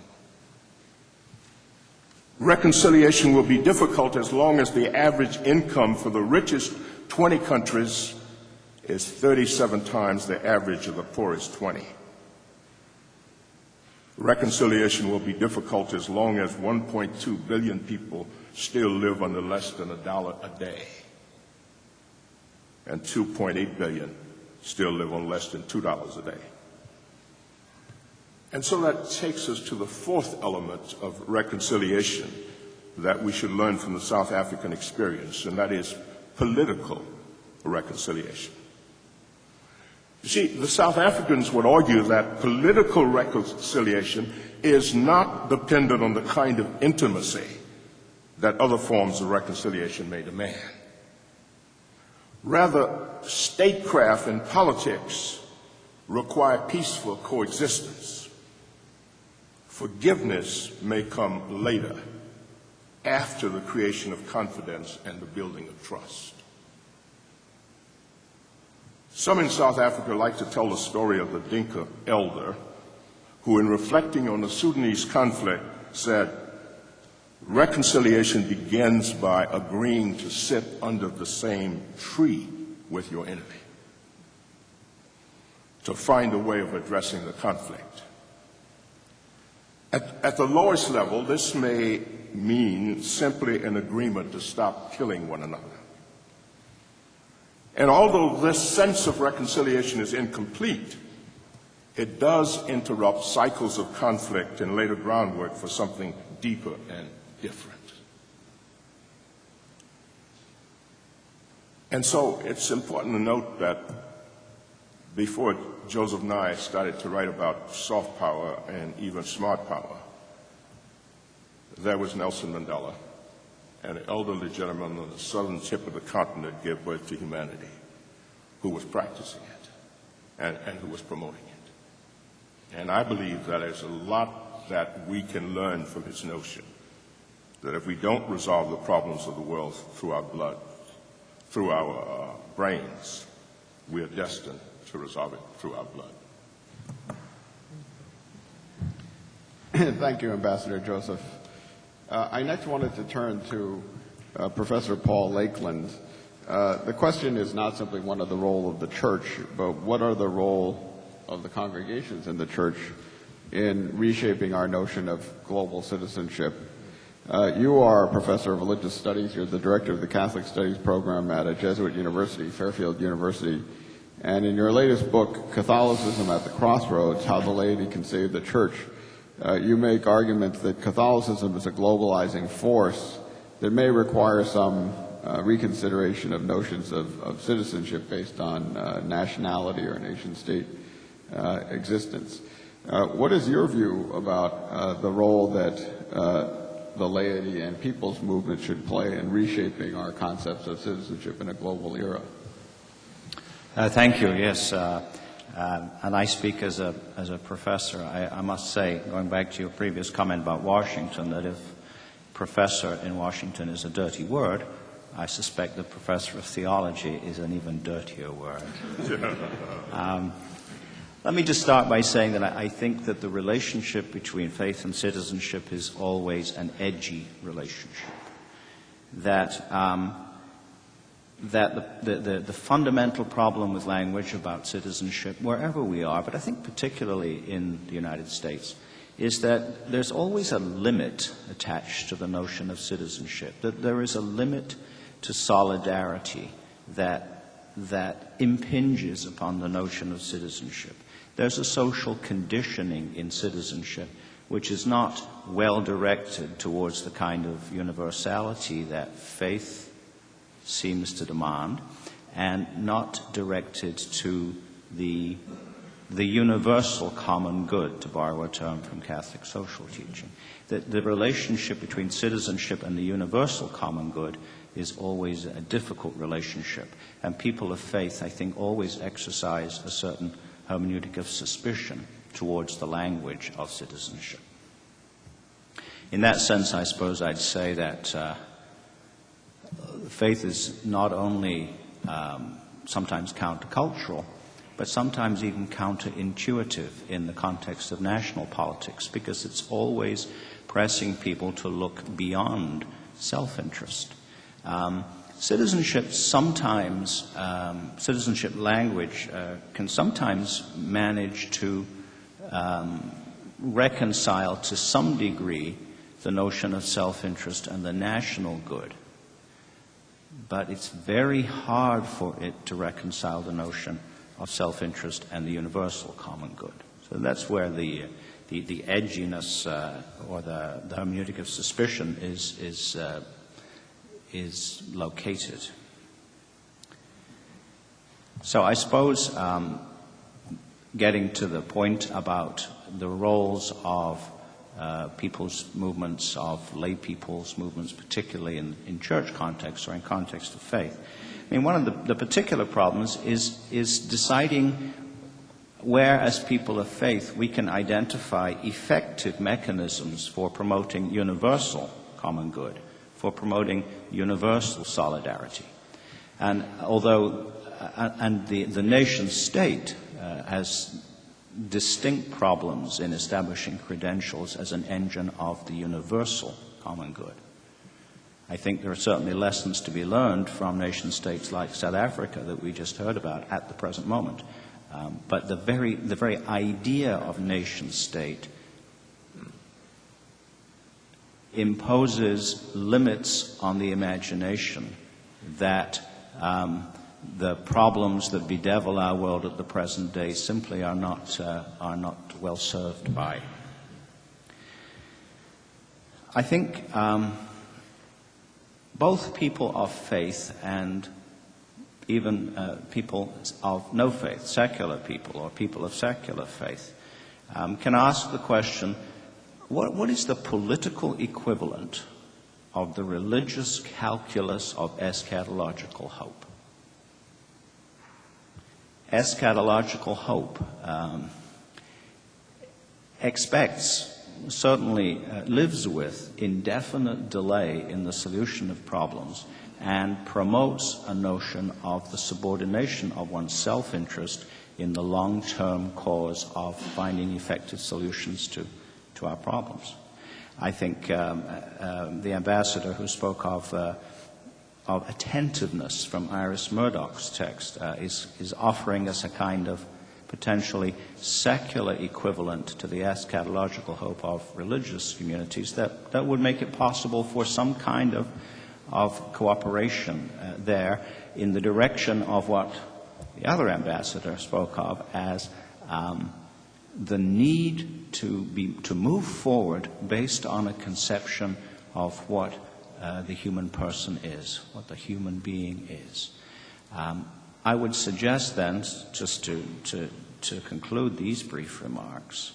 Reconciliation will be difficult as long as the average income for the richest 20 countries is 37 times the average of the poorest 20. Reconciliation will be difficult as long as 1.2 billion people still live under less than $1 a day, and 2.8 billion still live on less than $2 a day. And so that takes us to the fourth element of reconciliation that we should learn from the South African experience, and that is political reconciliation. You see, the South Africans would argue that political reconciliation is not dependent on the kind of intimacy that other forms of reconciliation may demand. Rather, statecraft and politics require peaceful coexistence. Forgiveness may come later, after the creation of confidence and the building of trust. Some in South Africa like to tell the story of the Dinka elder who, in reflecting on the Sudanese conflict, said, "Reconciliation begins by agreeing to sit under the same tree with your enemy, to find a way of addressing the conflict." At the lowest level, this may mean simply an agreement to stop killing one another. And although this sense of reconciliation is incomplete, it does interrupt cycles of conflict and lay the groundwork for something deeper and different. And so it's important to note that before Joseph Nye started to write about soft power and even smart power, there was Nelson Mandela, an elderly gentleman on the southern tip of the continent gave birth to humanity, who was practicing it and who was promoting it. And I believe that there's a lot that we can learn from his notion, that if we don't resolve the problems of the world through our blood, through our brains, we are destined to resolve it through our blood. Thank you, Ambassador Joseph. I next wanted to turn to Professor Paul Lakeland. The question is not simply one of the role of the church, but what are the role of the congregations in the church in reshaping our notion of global citizenship? You are a professor of religious studies. You're the director of the Catholic Studies program at a Jesuit university, Fairfield University. And in your latest book, Catholicism at the Crossroads, How the Laity Can Save the Church, you make arguments that Catholicism is a globalizing force that may require some reconsideration of notions of citizenship based on nationality or nation-state existence. What is your view about the role that the laity and people's movement should play in reshaping our concepts of citizenship in a global era? Thank you. Yes, and I speak as a professor. I must say, going back to your previous comment about Washington, that if professor in Washington is a dirty word, I suspect that professor of theology is an even dirtier word. Let me just start by saying that I think that the relationship between faith and citizenship is always an edgy relationship. That the fundamental problem with language about citizenship, wherever we are, but I think particularly in the United States, is that there's always a limit attached to the notion of citizenship, that there is a limit to solidarity that impinges upon the notion of citizenship. There's a social conditioning in citizenship which is not well directed towards the kind of universality that faith seems to demand, and not directed to the universal common good, to borrow a term from Catholic social teaching. The relationship between citizenship and the universal common good is always a difficult relationship, and people of faith, I think, always exercise a certain hermeneutic of suspicion towards the language of citizenship. In that sense, I suppose I'd say that faith is not only sometimes countercultural, but sometimes even counterintuitive in the context of national politics, because it's always pressing people to look beyond self-interest. Citizenship language can sometimes manage to reconcile to some degree the notion of self-interest and the national good. But it's very hard for it to reconcile the notion of self-interest and the universal common good. So that's where the edginess or the hermeneutic of suspicion is located. So I suppose getting to the point about the roles of people's movements, of lay people's movements, particularly in church context or in context of faith. I mean, one of the particular problems is deciding where, as people of faith, we can identify effective mechanisms for promoting universal common good, for promoting universal solidarity. And although the nation state has distinct problems in establishing credentials as an engine of the universal common good, I think there are certainly lessons to be learned from nation states like South Africa that we just heard about at the present moment. But the very idea of nation state imposes limits on the imagination that the problems that bedevil our world at the present day simply are not well served by. I think both people of faith and even people of no faith, secular people or people of secular faith, can ask the question, what is the political equivalent of the religious calculus of eschatological hope? Eschatological hope expects, certainly lives with, indefinite delay in the solution of problems and promotes a notion of the subordination of one's self-interest in the long-term cause of finding effective solutions to our problems. I think the ambassador who spoke of attentiveness from Iris Murdoch's text is offering us a kind of potentially secular equivalent to the eschatological hope of religious communities that would make it possible for some kind of cooperation there in the direction of what the other ambassador spoke of as the need to move forward based on a conception of what the human person is, what the human being is. I would suggest then, just to conclude these brief remarks,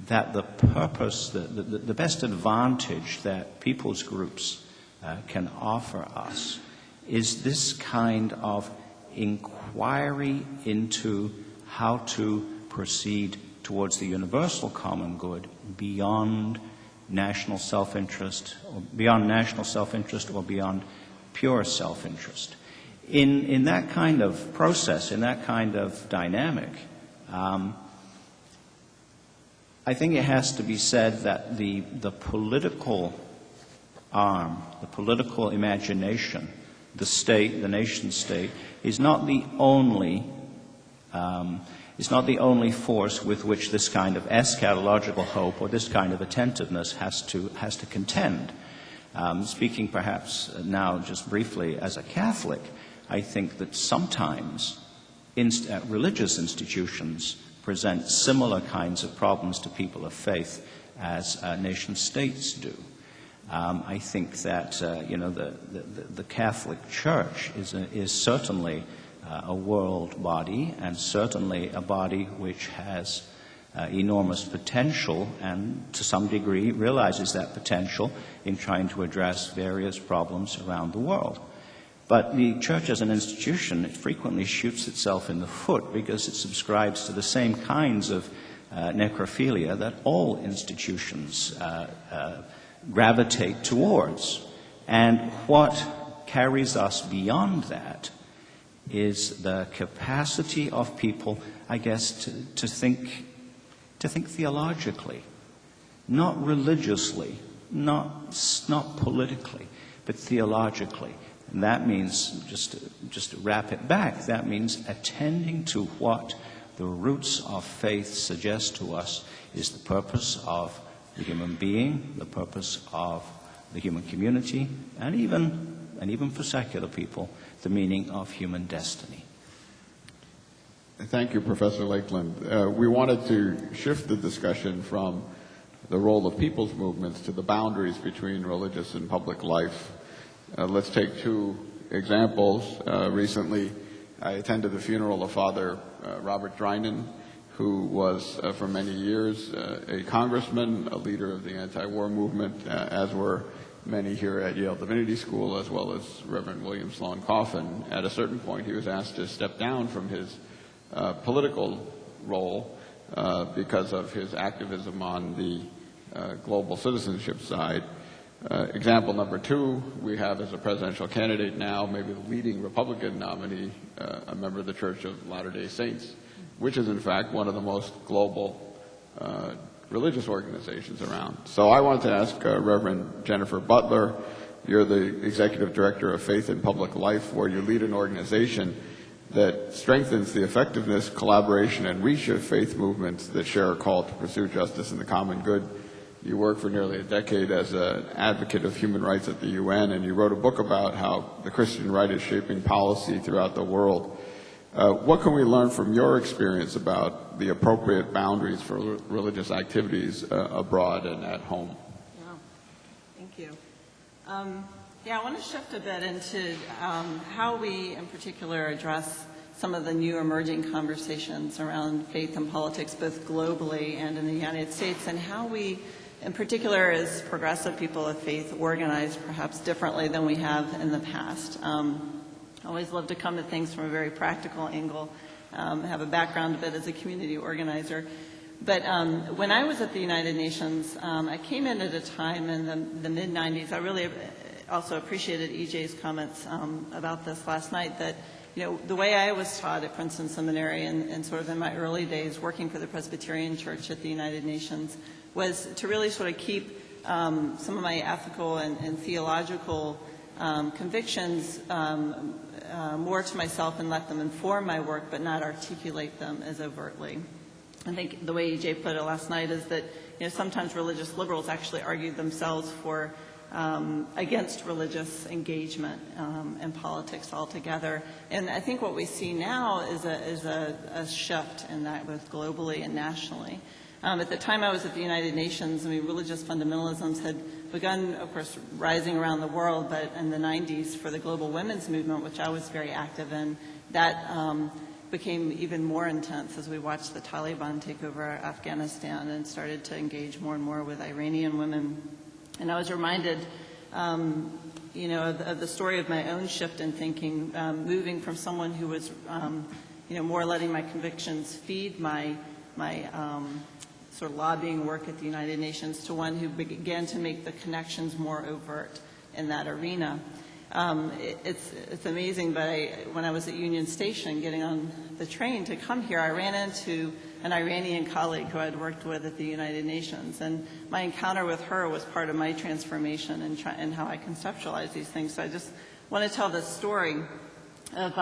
that the purpose, the best advantage that people's groups can offer us is this kind of inquiry into how to proceed towards the universal common good beyond national self-interest, or beyond pure self-interest. In that kind of process, in that kind of dynamic, I think it has to be said that the political arm, the political imagination, the state, the nation state, is not the only force with which this kind of eschatological hope or this kind of attentiveness has to contend. Speaking perhaps now just briefly as a Catholic, I think that sometimes religious institutions present similar kinds of problems to people of faith as nation states do. I think that the Catholic Church is certainly a world body, and certainly a body which has enormous potential and to some degree realizes that potential in trying to address various problems around the world. But the Church as an institution frequently shoots itself in the foot because it subscribes to the same kinds of necrophilia that all institutions gravitate towards. And what carries us beyond that is the capacity of people, I guess, to think theologically, not religiously, not politically, but theologically. And that means, just to wrap it back, that means attending to what the roots of faith suggest to us is the purpose of the human being, the purpose of the human community, and even for secular people, the meaning of human destiny. Thank you, Professor Lakeland. We wanted to shift the discussion from the role of people's movements to the boundaries between religious and public life. Let's take two examples. Recently, I attended the funeral of Father Robert Drinan, who was for many years a congressman, a leader of the anti-war movement, as were many here at Yale Divinity School, as well as Reverend William Sloane Coffin. At a certain point, he was asked to step down from his political role because of his activism on the global citizenship side. Example number two, we have as a presidential candidate now, maybe the leading Republican nominee, a member of the Church of Latter-day Saints, which is in fact one of the most global religious organizations around. So I wanted to ask Reverend Jennifer Butler, you're the Executive Director of Faith in Public Life, where you lead an organization that strengthens the effectiveness, collaboration, and reach of faith movements that share a call to pursue justice and the common good. You worked for nearly a decade as an advocate of human rights at the UN, and you wrote a book about how the Christian right is shaping policy throughout the world. What can we learn from your experience about the appropriate boundaries for religious activities abroad and at home? Yeah, thank you. I want to shift a bit into how we, in particular, address some of the new emerging conversations around faith and politics, both globally and in the United States, and how we, in particular, as progressive people of faith, organize perhaps differently than we have in the past. I always love to come to things from a very practical angle. Have a background a bit as a community organizer. But when I was at the United Nations, I came in at a time in the mid-'90s. I really also appreciated EJ's comments about this last night, that the way I was taught at Princeton Seminary and sort of in my early days working for the Presbyterian Church at the United Nations was to really sort of keep some of my ethical and theological convictions more to myself and let them inform my work, but not articulate them as overtly. I think the way EJ put it last night is that sometimes religious liberals actually argue themselves for against religious engagement and politics altogether. And I think what we see now is a shift in that, both globally and nationally. At the time I was at the United Nations, religious fundamentalisms had begun, of course, rising around the world, but in the 90s for the global women's movement, which I was very active in, that became even more intense as we watched the Taliban take over Afghanistan and started to engage more and more with Iranian women. And I was reminded, of the story of my own shift in thinking, moving from someone who was, more letting my convictions feed my sort of lobbying work at the United Nations to one who began to make the connections more overt in that arena. It's amazing, but when I was at Union Station getting on the train to come here, I ran into an Iranian colleague who I'd worked with at the United Nations, and my encounter with her was part of my transformation and how I conceptualize these things. So I just want to tell this story of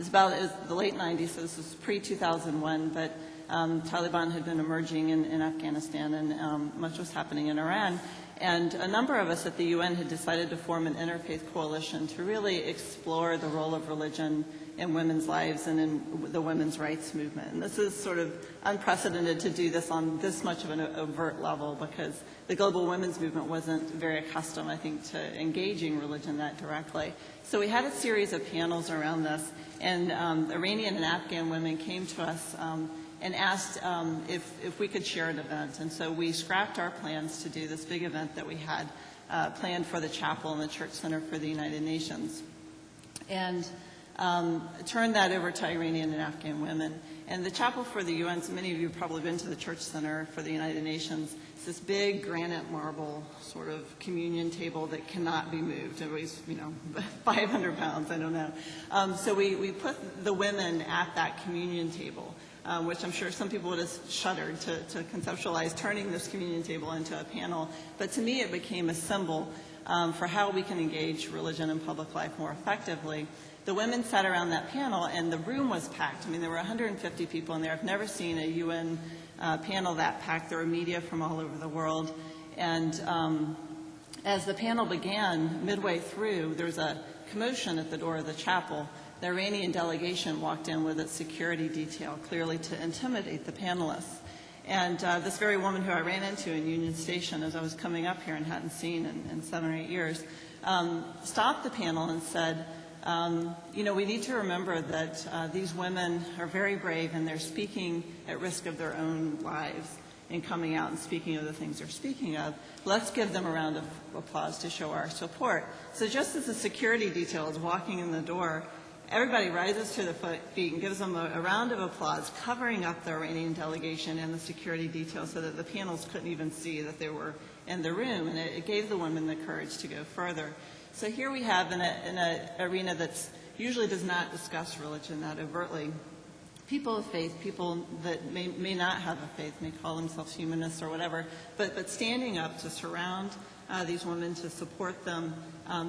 it was the late 90s, so this was pre-2001, but Taliban had been emerging in Afghanistan, and much was happening in Iran. And a number of us at the UN had decided to form an interfaith coalition to really explore the role of religion in women's lives and in the women's rights movement. And this is sort of unprecedented to do this on this much of an overt level, because the global women's movement wasn't very accustomed, I think, to engaging religion that directly. So we had a series of panels around this, and Iranian and Afghan women came to us and asked if we could share an event. And so we scrapped our plans to do this big event that we had planned for the chapel and the Church Center for the United Nations, and turned that over to Iranian and Afghan women. And the Chapel for the UN, so many of you have probably been to the Church Center for the United Nations. It's this big granite marble sort of communion table that cannot be moved. It weighs, 500 pounds, I don't know. So we put the women at that communion table, which I'm sure some people would have shuddered to conceptualize turning this communion table into a panel. But to me, it became a symbol for how we can engage religion in public life more effectively. The women sat around that panel, and the room was packed. I mean, there were 150 people in there. I've never seen a UN panel that packed. There were media from all over the world. And as the panel began, midway through, there was a commotion at the door of the chapel. The Iranian delegation walked in with its security detail, clearly to intimidate the panelists. And this very woman who I ran into in Union Station as I was coming up here and hadn't seen in 7 or 8 years, stopped the panel and said, we need to remember that these women are very brave and they're speaking at risk of their own lives in coming out and speaking of the things they're speaking of. Let's give them a round of applause to show our support. So just as the security detail is walking in the door, everybody rises to their feet and gives them a round of applause, covering up the Iranian delegation and the security detail so that the panels couldn't even see that they were in the room, and it gave the women the courage to go further. So here we have in an arena that usually does not discuss religion that overtly, people of faith, people that may not have a faith, may call themselves humanists or whatever, but standing up to surround these women, to support them,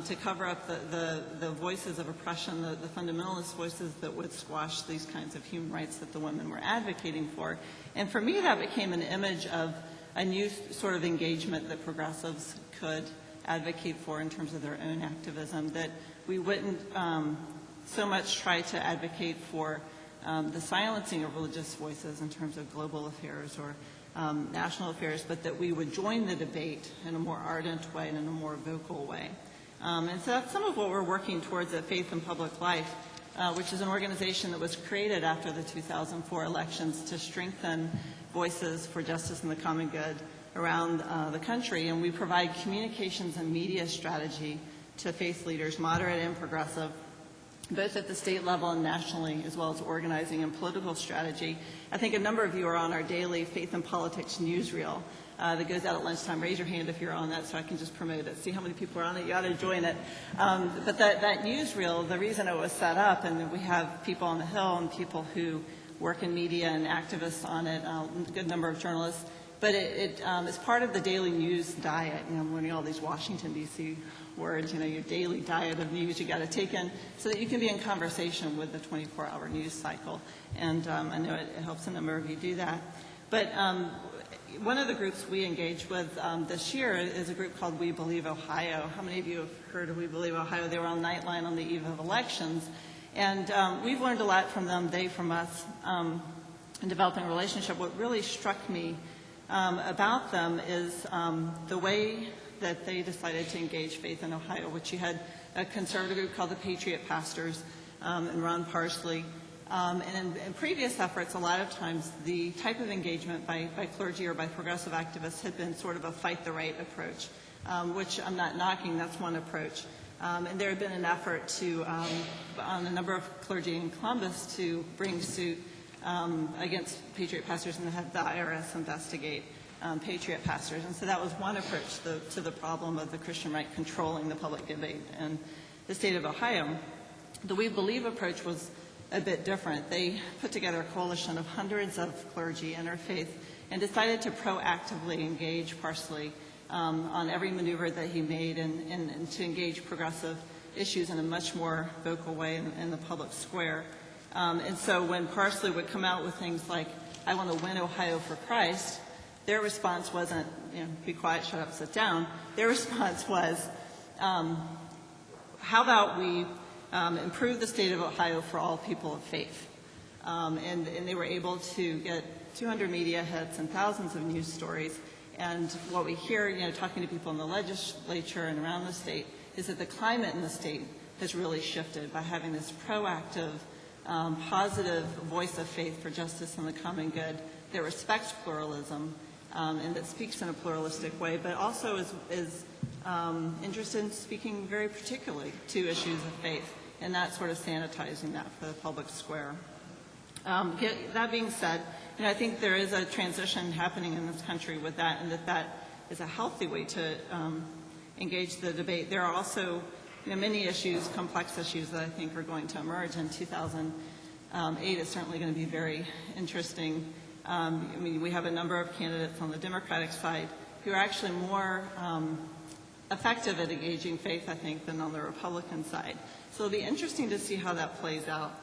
to cover up the voices of oppression, the fundamentalist voices that would squash these kinds of human rights that the women were advocating for. And for me, that became an image of a new sort of engagement that progressives could advocate for in terms of their own activism, that we wouldn't so much try to advocate for the silencing of religious voices in terms of global affairs or national affairs, but that we would join the debate in a more ardent way and in a more vocal way. And so that's some of what we're working towards at Faith in Public Life, which is an organization that was created after the 2004 elections to strengthen voices for justice and the common good around the country. And we provide communications and media strategy to faith leaders, moderate and progressive, both at the state level and nationally, as well as organizing and political strategy. I think a number of you are on our daily Faith and Politics newsreel that goes out at lunchtime. Raise your hand if you're on that so I can just promote it. See how many people are on it. You ought to join it. But that newsreel, the reason it was set up, and we have people on the Hill and people who work in media and activists on it, a good number of journalists, but it is part of the daily news diet. I'm learning all these Washington, D.C. words, your daily diet of news you got to take in so that you can be in conversation with the 24-hour news cycle. And I know it helps a number of you do that. But one of the groups we engaged with this year is a group called We Believe Ohio. How many of you have heard of We Believe Ohio? They were on Nightline on the eve of elections. And we've learned a lot from them, they from us, in developing a relationship. What really struck me about them is the way that they decided to engage faith in Ohio, which you had a conservative group called the Patriot Pastors and Ron Parsley. And in previous efforts, a lot of times the type of engagement by clergy or by progressive activists had been sort of a fight the right approach, which I'm not knocking, that's one approach. And there had been an effort to, on a number of clergy in Columbus, to bring suit against Patriot Pastors and have the IRS investigate Patriot Pastors. And so that was one approach to the problem of the Christian right controlling the public debate in the state of Ohio. The We Believe approach was a bit different. They put together a coalition of hundreds of clergy interfaith and decided to proactively engage Parsley on every maneuver that he made and to engage progressive issues in a much more vocal way in the public square. And so when Parsley would come out with things like, I want to win Ohio for Christ, their response wasn't, be quiet, shut up, sit down. Their response was, how about we improve the state of Ohio for all people of faith? And they were able to get 200 media hits and thousands of news stories. And what we hear, talking to people in the legislature and around the state, is that the climate in the state has really shifted by having this proactive, positive voice of faith for justice and the common good that respects pluralism and that speaks in a pluralistic way, but also is interested in speaking very particularly to issues of faith and not sort of sanitizing that for the public square. That being said, I think there is a transition happening in this country with that, and that is a healthy way to engage the debate. There are also many issues, complex issues, that I think are going to emerge, and 2008 is certainly going to be very interesting. We have a number of candidates on the Democratic side who are actually more effective at engaging faith, I think, than on the Republican side. So it'll be interesting to see how that plays out.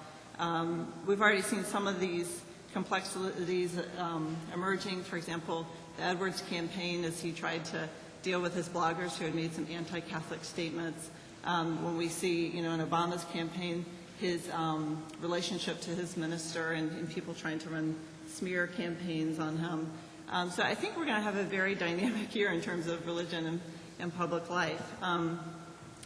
We've already seen some of these complexities emerging. For example, the Edwards campaign, as he tried to deal with his bloggers who had made some anti-Catholic statements. When we see, in Obama's campaign, his relationship to his minister and people trying to run smear campaigns on him. So I think we're going to have a very dynamic year in terms of religion and public life.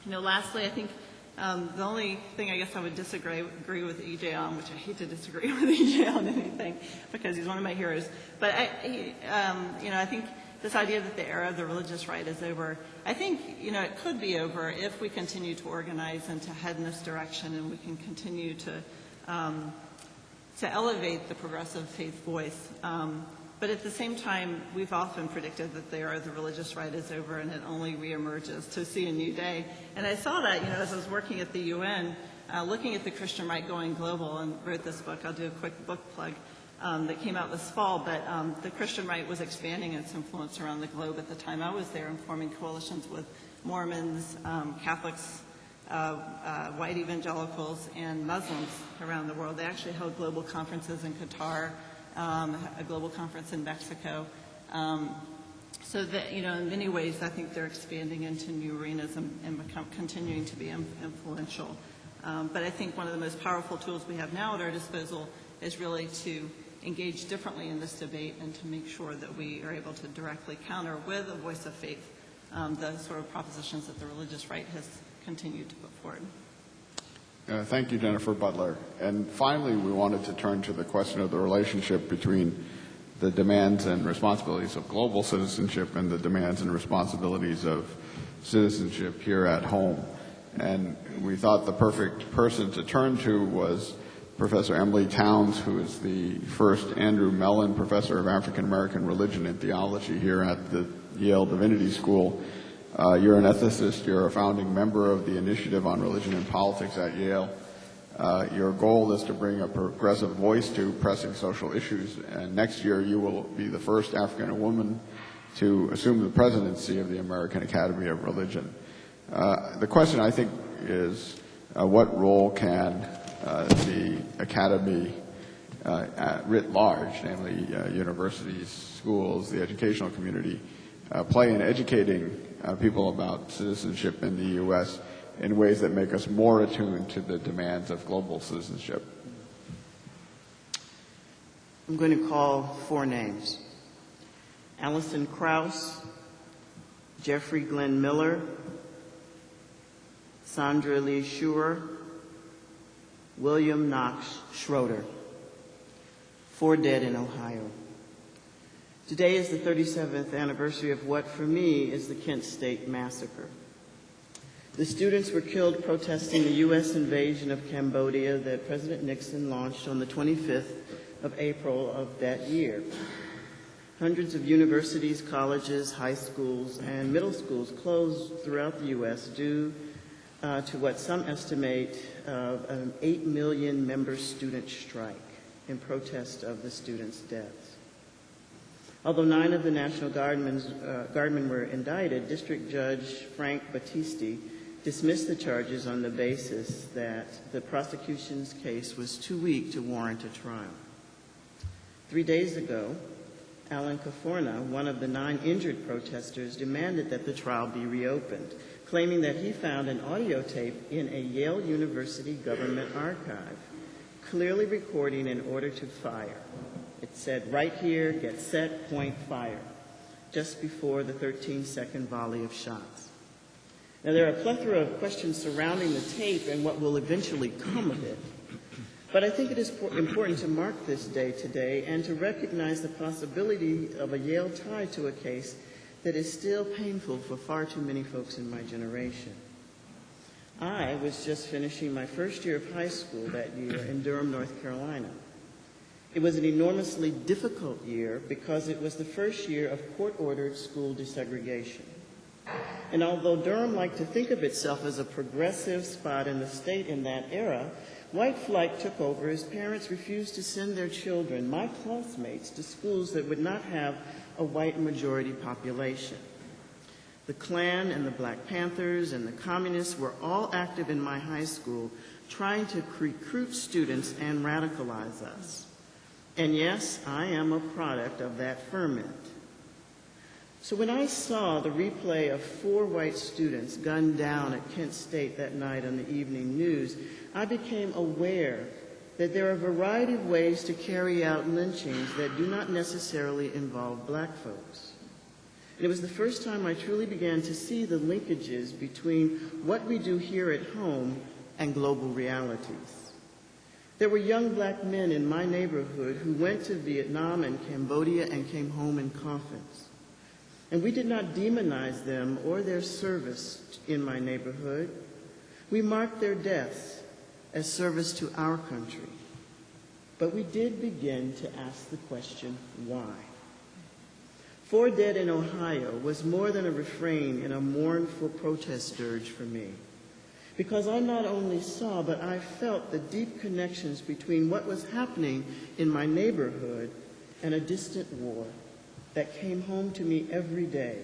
Lastly, I think the only thing I guess I would agree with EJ on, which I hate to disagree with EJ on anything because he's one of my heroes, but I think this idea that the era of the religious right is over, I think, it could be over if we continue to organize and to head in this direction, and we can continue to elevate the progressive faith voice. But at the same time, we've often predicted that the era of the religious right is over, and it only reemerges to see a new day. And I saw that, as I was working at the UN, looking at the Christian right going global, and wrote this book. I'll do a quick book plug. That came out this fall, but the Christian right was expanding its influence around the globe at the time I was there, and forming coalitions with Mormons, Catholics, white evangelicals, and Muslims around the world. They actually held global conferences in Qatar, a global conference in Mexico. So that, in many ways, I think they're expanding into new arenas and continuing to be influential. But I think one of the most powerful tools we have now at our disposal is really to engage differently in this debate and to make sure that we are able to directly counter with a voice of faith the sort of propositions that the religious right has continued to put forward. Thank you, Jennifer Butler. And finally, we wanted to turn to the question of the relationship between the demands and responsibilities of global citizenship and the demands and responsibilities of citizenship here at home. And we thought the perfect person to turn to was Professor Emilie Towns, who is the first Andrew Mellon Professor of African American Religion and Theology here at the Yale Divinity School. You're an ethicist. You're a founding member of the Initiative on Religion and Politics at Yale. Your goal is to bring a progressive voice to pressing social issues, and next year you will be the first African woman to assume the presidency of the American Academy of Religion. The question, I think, is what role can the academy writ large, namely universities, schools, the educational community, play in educating people about citizenship in the U.S. in ways that make us more attuned to the demands of global citizenship? I'm going to call 4 names: Alison Krauss, Jeffrey Glenn Miller, Sandra Lee Schuer, William Knox Schroeder. 4 dead in Ohio. Today is the 37th anniversary of what, for me, is the Kent State Massacre. The students were killed protesting the U.S. invasion of Cambodia that President Nixon launched on the 25th of April of that year. Hundreds of universities, colleges, high schools, and middle schools closed throughout the U.S. due to what some estimate an 8 million member student strike in protest of the students' deaths. Although 9 of the National Guardmen were indicted, District Judge Frank Battisti dismissed the charges on the basis that the prosecution's case was too weak to warrant a trial. 3 days ago, Alan Caforna, one of the 9 injured protesters, demanded that the trial be reopened, claiming that he found an audio tape in a Yale University government archive, clearly recording an order to fire. It said, "Right here, get set, point, fire," just before the 13-second volley of shots. Now, there are a plethora of questions surrounding the tape and what will eventually come of it. But I think it is important to mark this day today and to recognize the possibility of a Yale tie to a case that is still painful for far too many folks in my generation. I was just finishing my first year of high school that year in Durham, North Carolina. It was an enormously difficult year because it was the first year of court-ordered school desegregation. And although Durham liked to think of itself as a progressive spot in the state in that era, white flight took over as parents refused to send their children, my classmates, to schools that would not have a white majority population. The Klan and the Black Panthers and the Communists were all active in my high school, trying to recruit students and radicalize us. And yes, I am a product of that ferment. So when I saw the replay of 4 white students gunned down at Kent State that night on the evening news, I became aware that there are a variety of ways to carry out lynchings that do not necessarily involve black folks. And it was the first time I truly began to see the linkages between what we do here at home and global realities. There were young black men in my neighborhood who went to Vietnam and Cambodia and came home in coffins. And we did not demonize them or their service in my neighborhood. We marked their deaths as service to our country. But we did begin to ask the question, why? 4 Dead in Ohio was more than a refrain in a mournful protest dirge for me. Because I not only saw, but I felt the deep connections between what was happening in my neighborhood and a distant war that came home to me every day.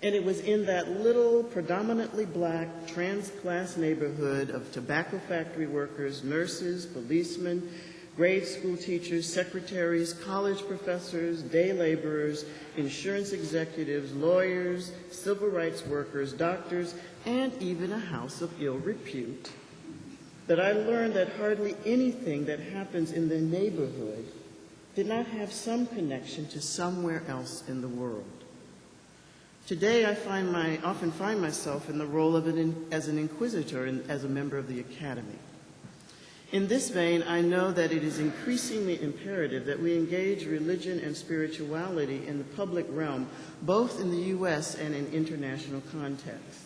And it was in that little, predominantly black, trans-class neighborhood of tobacco factory workers, nurses, policemen, grade school teachers, secretaries, college professors, day laborers, insurance executives, lawyers, civil rights workers, doctors, and even a house of ill repute, that I learned that hardly anything that happens in the neighborhood did not have some connection to somewhere else in the world. Today, I often find myself in the role of as an inquisitor and as a member of the Academy. In this vein, I know that it is increasingly imperative that we engage religion and spirituality in the public realm, both in the U.S. and in international contexts.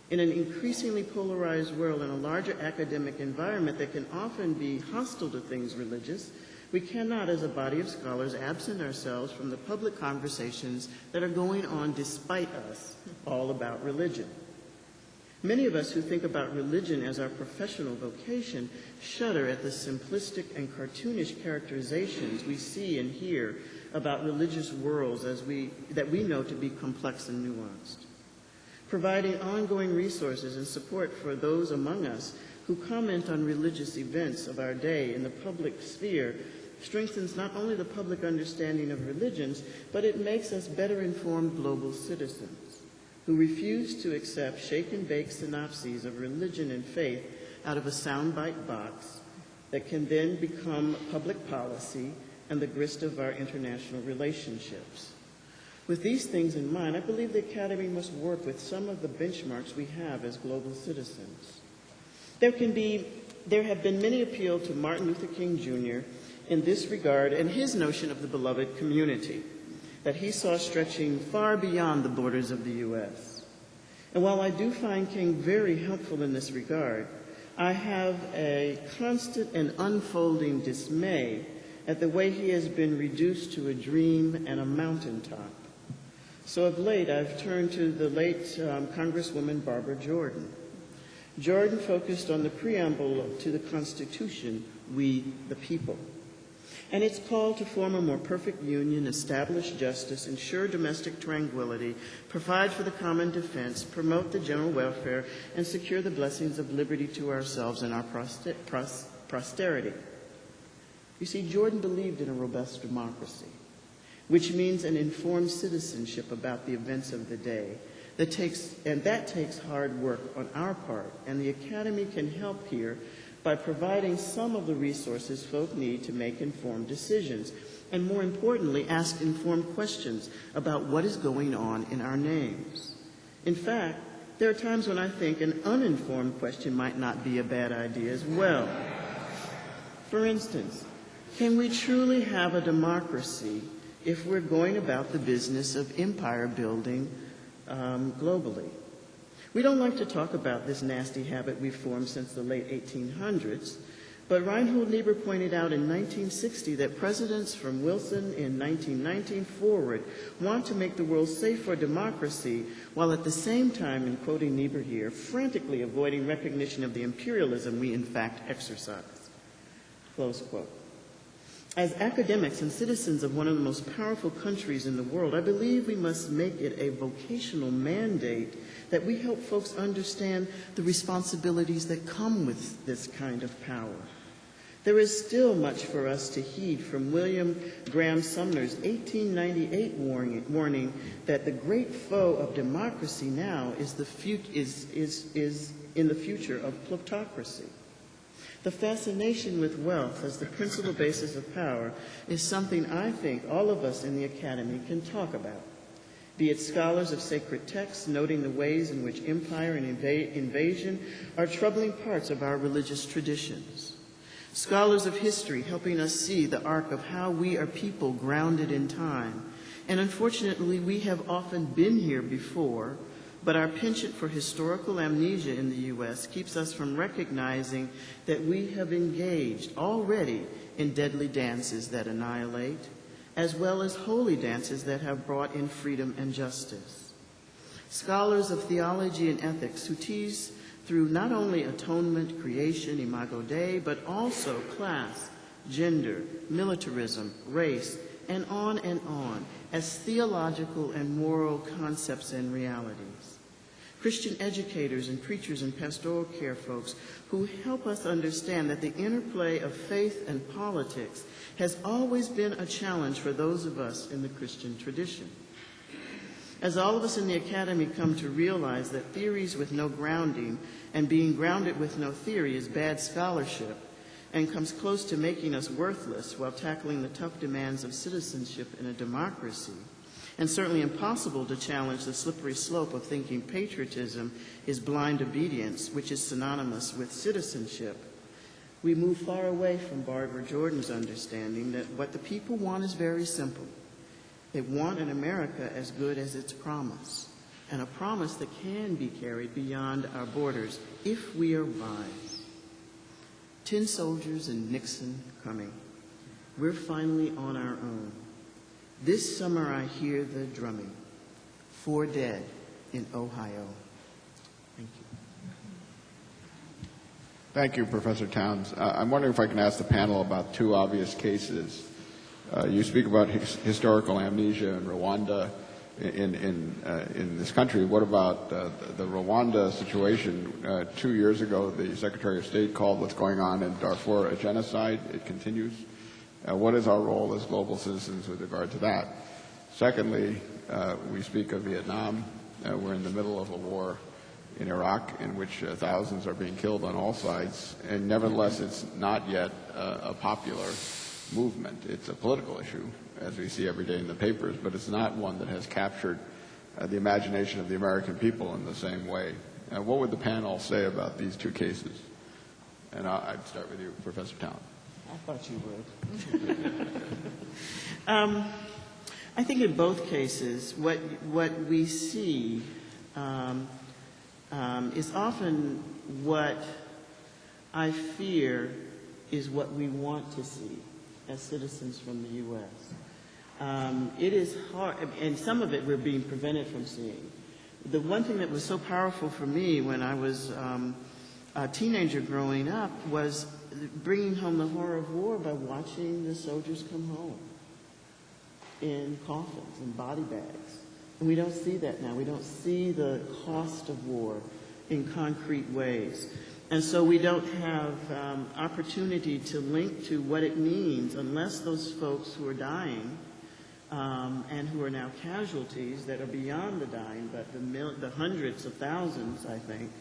In an increasingly polarized world and a larger academic environment that can often be hostile to things religious, we cannot, as a body of scholars, absent ourselves from the public conversations that are going on despite us all about religion. Many of us who think about religion as our professional vocation shudder at the simplistic and cartoonish characterizations we see and hear about religious worlds that we know to be complex and nuanced. Providing ongoing resources and support for those among us who comment on religious events of our day in the public sphere strengthens not only the public understanding of religions, but it makes us better informed global citizens who refuse to accept shake-and-bake synopses of religion and faith out of a soundbite box that can then become public policy and the grist of our international relationships. With these things in mind, I believe the Academy must work with some of the benchmarks we have as global citizens. There have been many appeal to Martin Luther King Jr. in this regard and his notion of the beloved community that he saw stretching far beyond the borders of the U.S. And while I do find King very helpful in this regard, I have a constant and unfolding dismay at the way he has been reduced to a dream and a mountaintop. So of late, I've turned to the late Congresswoman Barbara Jordan. Jordan focused on the preamble to the Constitution, "We the people," and its call to form a more perfect union, establish justice, ensure domestic tranquility, provide for the common defense, promote the general welfare, and secure the blessings of liberty to ourselves and our posterity. You see, Jordan believed in a robust democracy, which means an informed citizenship about the events of the day. That takes hard work on our part, and the Academy can help here by providing some of the resources folk need to make informed decisions, and more importantly, ask informed questions about what is going on in our names. In fact, there are times when I think an uninformed question might not be a bad idea as well. For instance, can we truly have a democracy if we're going about the business of empire building globally? We don't like to talk about this nasty habit we've formed since the late 1800s, But Reinhold Niebuhr pointed out in 1960 that presidents from Wilson in 1919 forward want to make the world safe for democracy, while at the same time, in quoting Niebuhr here, frantically avoiding recognition of the imperialism we in fact exercise. Close quote. As academics and citizens of one of the most powerful countries in the world, I believe we must make it a vocational mandate that we help folks understand the responsibilities that come with this kind of power. There is still much for us to heed from William Graham Sumner's 1898 warning that the great foe of democracy now is in the future of plutocracy. The fascination with wealth as the principal basis of power is something I think all of us in the academy can talk about, be it scholars of sacred texts noting the ways in which empire and invasion are troubling parts of our religious traditions, scholars of history helping us see the arc of how we are people grounded in time. And unfortunately, we have often been here before, but our penchant for historical amnesia in the U.S. keeps us from recognizing that we have engaged already in deadly dances that annihilate, as well as holy dances that have brought in freedom and justice. Scholars of theology and ethics who tease through not only atonement, creation, imago Dei, but also class, gender, militarism, race, and on as theological and moral concepts and realities. Christian educators and preachers and pastoral care folks who help us understand that the interplay of faith and politics has always been a challenge for those of us in the Christian tradition. As all of us in the academy come to realize that theories with no grounding and being grounded with no theory is bad scholarship and comes close to making us worthless while tackling the tough demands of citizenship in a democracy, and certainly impossible to challenge the slippery slope of thinking patriotism is blind obedience, which is synonymous with citizenship, we move far away from Barbara Jordan's understanding that what the people want is very simple. They want an America as good as its promise, and a promise that can be carried beyond our borders if we are wise. 10 soldiers and Nixon coming. We're finally on our own. This summer I hear the drumming. 4 dead in Ohio. Thank you. Thank you, Professor Towns. I'm wondering if I can ask the panel about 2 obvious cases. You speak about historical amnesia in Rwanda in this country. What about the Rwanda situation? 2 years ago, the Secretary of State called what's going on in Darfur a genocide. It continues. What is our role as global citizens with regard to that? Secondly, we speak of Vietnam. We're in the middle of a war in Iraq in which thousands are being killed on all sides, and nevertheless it's not yet a popular movement. It's a political issue, as we see every day in the papers, but it's not one that has captured the imagination of the American people in the same way. What would the panel say about these 2 cases? And I'd start with you, Professor Towns. I thought you would. I think in both cases, what we see is often what I fear is what we want to see as citizens from the U.S. It is hard, and some of it we're being prevented from seeing. The one thing that was so powerful for me when I was a teenager growing up was bringing home the horror of war by watching the soldiers come home in coffins and body bags. And we don't see that now. We don't see the cost of war in concrete ways. And so we don't have opportunity to link to what it means unless those folks who are dying and who are now casualties that are beyond the dying, but the hundreds of thousands, I think,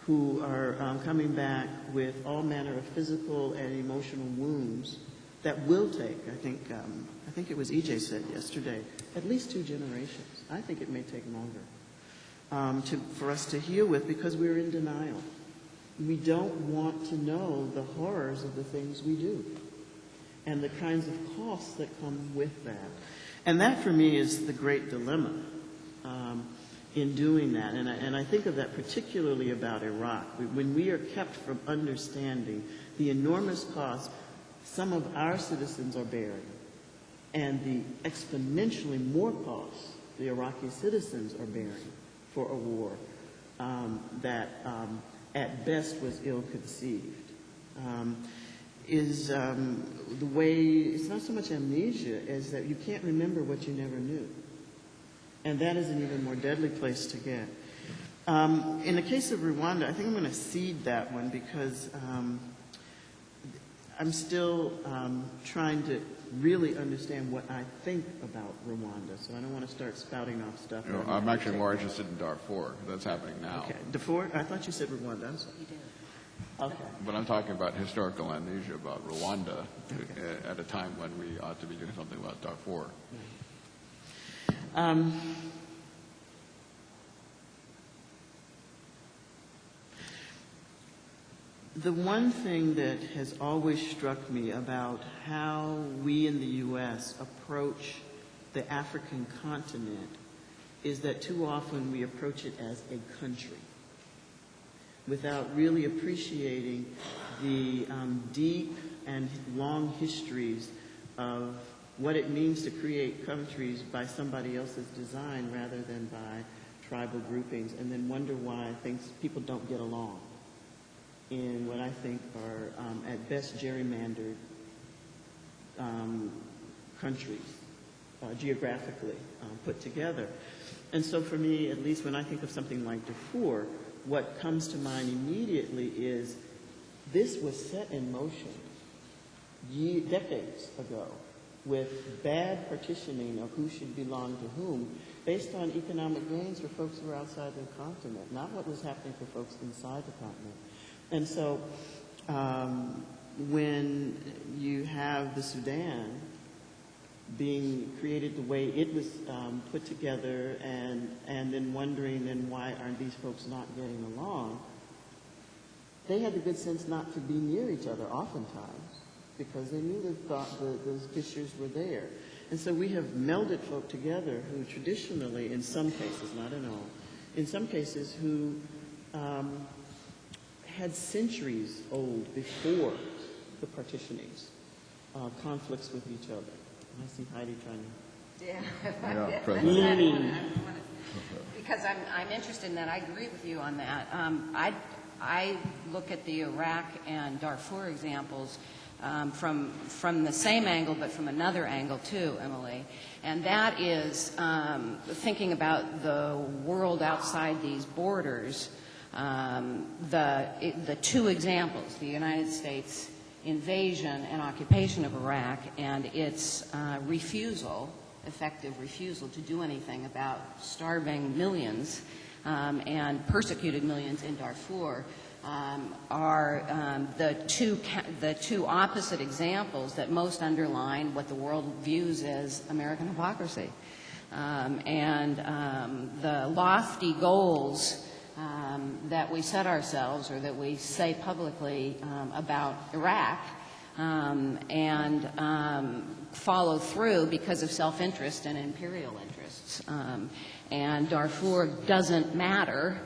who are coming back with all manner of physical and emotional wounds that will take, I think it was EJ said yesterday, at least 2 generations. I think it may take longer for us to heal with because we're in denial. We don't want to know the horrors of the things we do and the kinds of costs that come with that. And that, for me, is the great dilemma. in doing that. And I think of that particularly about Iraq. When we are kept from understanding the enormous cost some of our citizens are bearing and the exponentially more costs the Iraqi citizens are bearing for a war that at best was ill-conceived, is the way, it's not so much amnesia as that you can't remember what you never knew. And that is an even more deadly place to get. In the case of Rwanda, I think I'm going to cede that one because I'm still trying to really understand what I think about Rwanda, so I don't want to start spouting off stuff. You know, I'm actually more interested in Darfur. That's happening now. Okay, Darfur? I thought you said Rwanda. I'm sorry. You did. Okay. But I'm talking about historical amnesia about Rwanda at a time when we ought to be doing something about Darfur. The one thing that has always struck me about how we in the U.S. approach the African continent is that too often we approach it as a country without really appreciating the deep and long histories of what it means to create countries by somebody else's design rather than by tribal groupings, and then wonder why people don't get along in what I think are at best gerrymandered countries, geographically put together. And so for me, at least when I think of something like Darfur, what comes to mind immediately is this was set in motion decades ago with bad partitioning of who should belong to whom based on economic gains for folks who were outside the continent, not what was happening for folks inside the continent. And so when you have the Sudan being created the way it was put together and then wondering then why aren't these folks not getting along, they had the good sense not to be near each other oftentimes because they knew those fissures were there. And so we have melded folk together who traditionally, in some cases, not in all, in some cases who had centuries old before the partitionings, conflicts with each other. I see Heidi trying to... Yeah, because I'm interested in that. I agree with you on that. I look at the Iraq and Darfur examples from the same angle, but from another angle too, Emilie. And that is thinking about the world outside these borders. The two examples, the United States invasion and occupation of Iraq and its effective refusal to do anything about starving millions and persecuted millions in Darfur are the two opposite examples that most underline what the world views as American hypocrisy. And the lofty goals that we set ourselves or that we say publicly about Iraq and follow through because of self-interest and imperial interests. And Darfur doesn't matter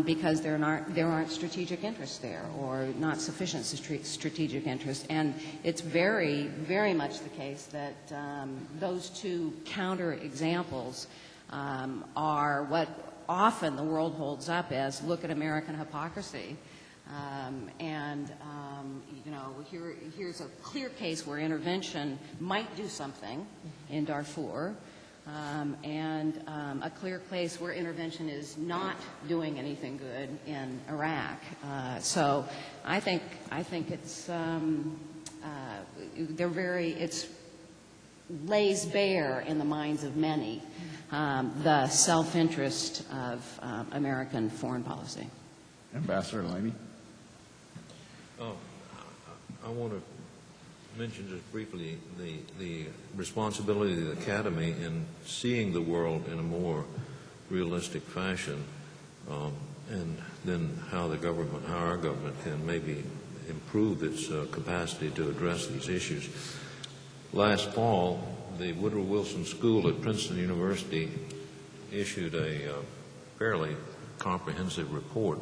because there aren't strategic interests there or not sufficient strategic interests. And it's very, very much the case that those two counter examples are what often the world holds up as, look at American hypocrisy. Here's a clear case where intervention might do something in Darfur, and a clear case where intervention is not doing anything good in Iraq. So I think it's it's lays bare in the minds of many the self-interest of American foreign policy. Ambassador Laney. I want to mention just briefly the responsibility of the Academy in seeing the world in a more realistic fashion, and then how our government can maybe improve its capacity to address these issues. Last fall, the Woodrow Wilson School at Princeton University issued a fairly comprehensive report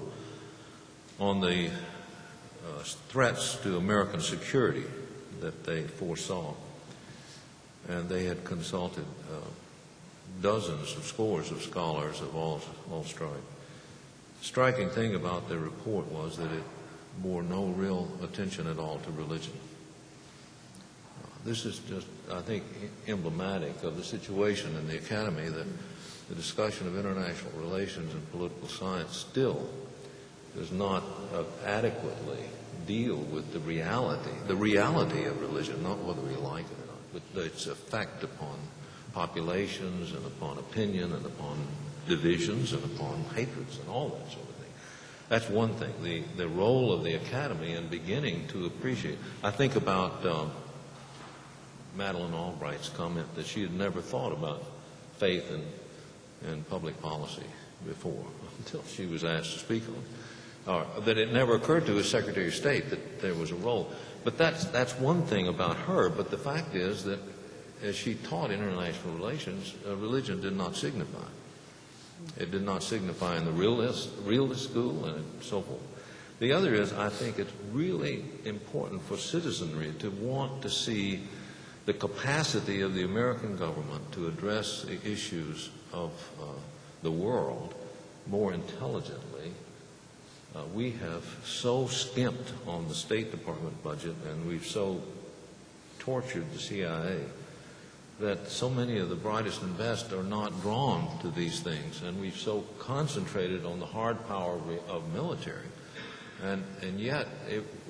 on the threats to American security that they foresaw. And they had consulted dozens of scores of scholars of all stripes. The striking thing about their report was that it bore no real attention at all to religion. This is just, I think, emblematic of the situation in the academy, that the discussion of international relations and political science still does not adequately deal with the reality of religion, not whether we like it or not, but its effect upon populations and upon opinion and upon divisions and upon hatreds and all that sort of thing. That's one thing, the role of the academy in beginning to appreciate. I think about Madeleine Albright's comment that she had never thought about faith and public policy before until she was asked to speak on it. Or that it never occurred to her as Secretary of State that there was a role. But that's one thing about her. But the fact is that as she taught international relations, religion did not signify. It did not signify in the realist school and so forth. The other is, I think it's really important for citizenry to want to see the capacity of the American government to address the issues of the world more intelligently. We have so skimped on the State Department budget, and we've so tortured the CIA that so many of the brightest and best are not drawn to these things, and we've so concentrated on the hard power of military. And yet,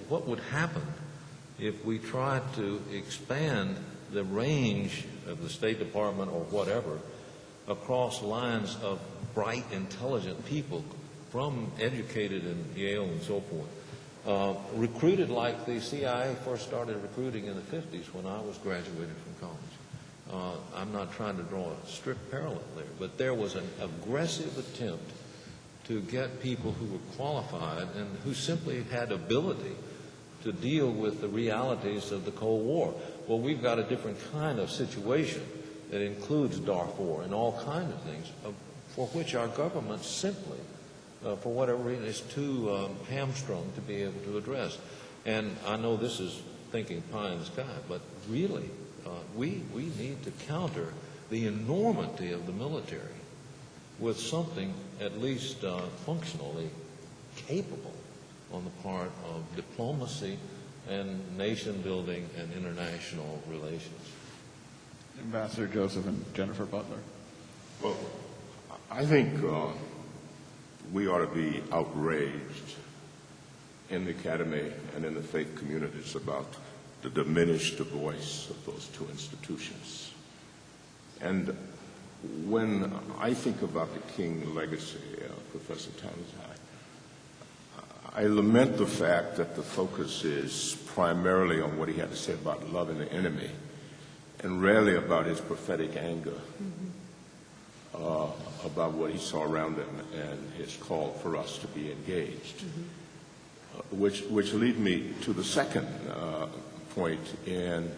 what would happen if we tried to expand the range of the State Department or whatever across lines of bright, intelligent people from educated in Yale and so forth, recruited like the CIA first started recruiting in the 50s when I was graduating from college. I'm not trying to draw a strict parallel there, but there was an aggressive attempt to get people who were qualified and who simply had ability to deal with the realities of the Cold War. Well, we've got a different kind of situation that includes Darfur and all kinds of things for which our government simply, for whatever reason, is too hamstrung to be able to address. And I know this is thinking pie in the sky, but really, we need to counter the enormity of the military with something at least functionally capable on the part of diplomacy and nation building and international relations. Ambassador Joseph and Jennifer Butler. Well, I think we ought to be outraged in the academy and in the faith communities about the diminished voice of those two institutions. And when I think about the King legacy, Professor Thomas, I lament the fact that the focus is primarily on what he had to say about loving the enemy and rarely about his prophetic anger about what he saw around him and his call for us to be engaged. Which leads me to the second point, and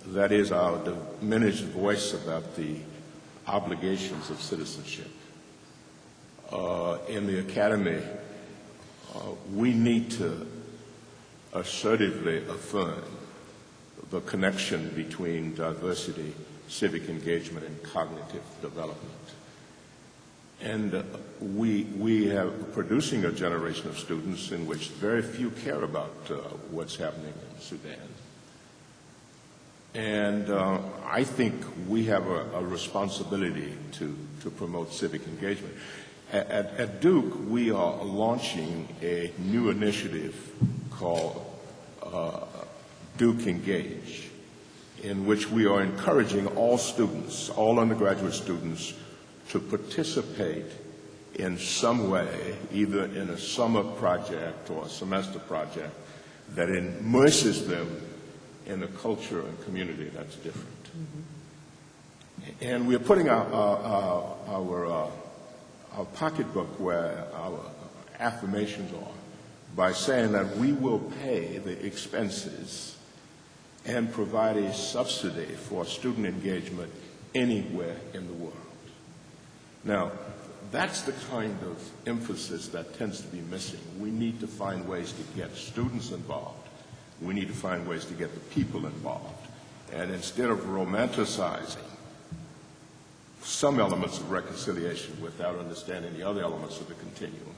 that is our diminished voice about the obligations of citizenship. In the academy, we need to assertively affirm the connection between diversity, civic engagement, and cognitive development. And we have producing a generation of students in which very few care about what's happening in Sudan. And I think we have a responsibility to promote civic engagement. At Duke, we are launching a new initiative called Duke Engage, in which we are encouraging all students, all undergraduate students, to participate in some way, either in a summer project or a semester project, that immerses them in a culture and community that's different. And we're putting our pocketbook where our affirmations are by saying that we will pay the expenses and provide a subsidy for student engagement anywhere in the world. Now, That's the kind of emphasis that tends to be missing. We need to find ways to get students involved. We need to find ways to get the people involved. And instead of romanticizing some elements of reconciliation without understanding the other elements of the continuum,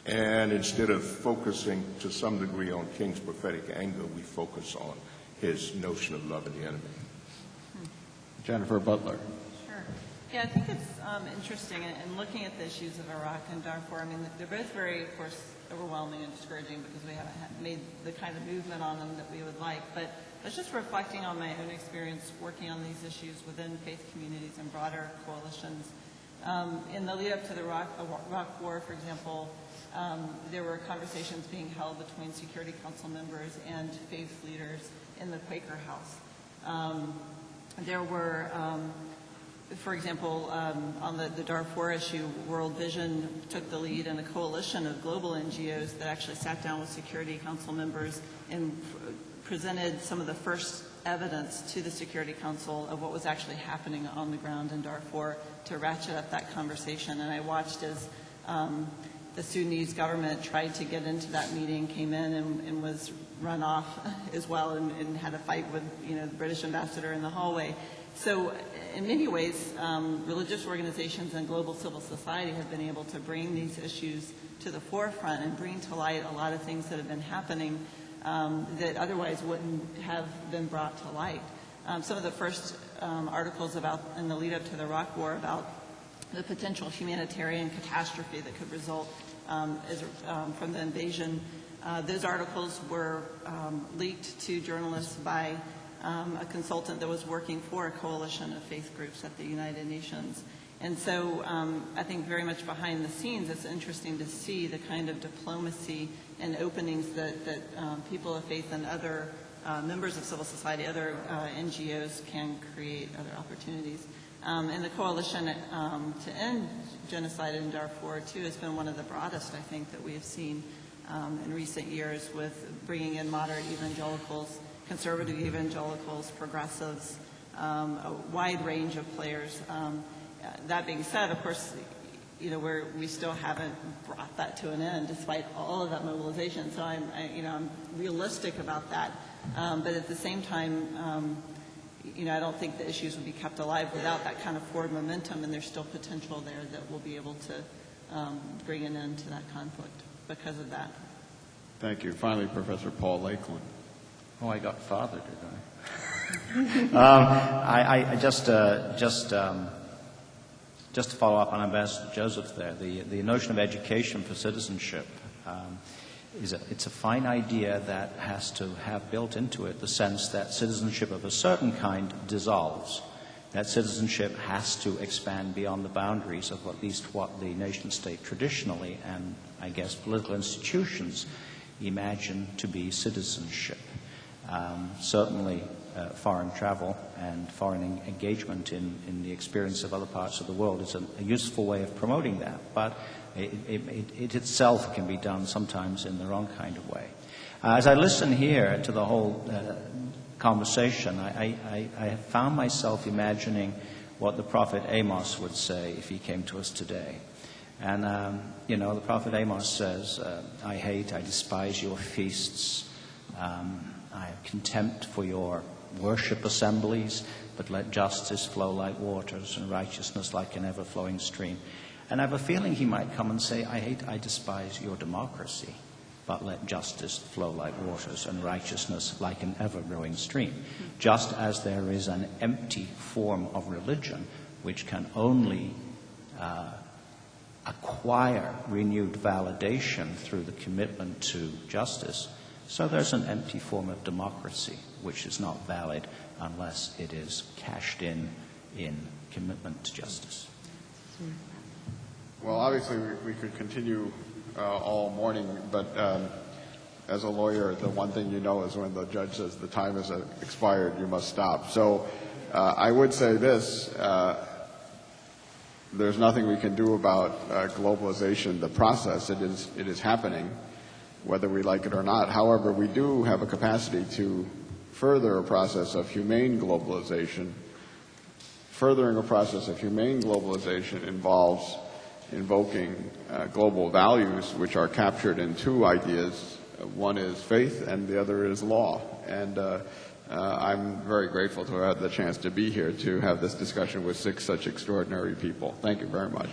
and instead of focusing to some degree on King's prophetic anger, we focus on his notion of love and the enemy. Jennifer Butler. Sure. Yeah, I think it's interesting in looking at the issues of Iraq and Darfur. I mean, they're both very, of course, overwhelming and discouraging because we haven't made the kind of movement on them that we would like. But I was just reflecting on my own experience working on these issues within faith communities and broader coalitions. In the lead up to the Iraq War, for example, there were conversations being held between Security Council members and faith leaders in the Quaker House. There were, for example, on the Darfur issue, World Vision took the lead in a coalition of global NGOs that actually sat down with Security Council members and presented some of the first evidence to the Security Council of what was actually happening on the ground in Darfur to ratchet up that conversation. And I watched as the Sudanese government tried to get into that meeting, came in and was run off as well and had a fight with the British ambassador in the hallway. So in many ways, religious organizations and global civil society have been able to bring these issues to the forefront and bring to light a lot of things that have been happening that otherwise wouldn't have been brought to light. Some of the first articles in the lead up to the Iraq War about the potential humanitarian catastrophe that could result from the invasion, those articles were leaked to journalists by a consultant that was working for a coalition of faith groups at the United Nations. And so I think very much behind the scenes, it's interesting to see the kind of diplomacy and openings that people of faith and other members of civil society, other NGOs can create other opportunities. And the coalition to end genocide in Darfur, too, has been one of the broadest, I think, that we have seen in recent years with bringing in moderate evangelicals, conservative evangelicals, progressives, a wide range of players. That being said, of course, we still haven't brought that to an end despite all of that mobilization. So I'm realistic about that. But at the same time, I don't think the issues would be kept alive without that kind of forward momentum, and there's still potential there that we'll be able to bring an end to that conflict because of that. Thank you. Finally, Professor Paul Lakeland. Oh, I got farther, did I? I just to follow up on Ambassador Joseph there, the notion of education for citizenship it's a fine idea that has to have built into it the sense that citizenship of a certain kind dissolves, that citizenship has to expand beyond the boundaries of at least what the nation-state traditionally and, I guess, political institutions imagine to be citizenship. Certainly, foreign travel and foreign engagement in the experience of other parts of the world is a useful way of promoting that, but it itself can be done sometimes in the wrong kind of way. As I listen here to the whole conversation, I have found myself imagining what the prophet Amos would say if he came to us today. And, the prophet Amos says, I despise your feasts. I have contempt for your worship assemblies, but let justice flow like waters and righteousness like an ever-flowing stream. And I have a feeling he might come and say, I despise your democracy, but let justice flow like waters and righteousness like an ever-growing stream. Just as there is an empty form of religion which can only acquire renewed validation through the commitment to justice, so there's an empty form of democracy which is not valid unless it is cashed in commitment to justice. Well, obviously we could continue all morning, but as a lawyer, the one thing you know is when the judge says the time is expired, you must stop. So I would say this, there's nothing we can do about globalization, the process. It is happening, whether we like it or not. However, we do have a capacity to further a process of humane globalization. Furthering a process of humane globalization involves invoking global values, which are captured in two ideas. One is faith, and the other is law. And I'm very grateful to have had the chance to be here to have this discussion with 6 such extraordinary people. Thank you very much.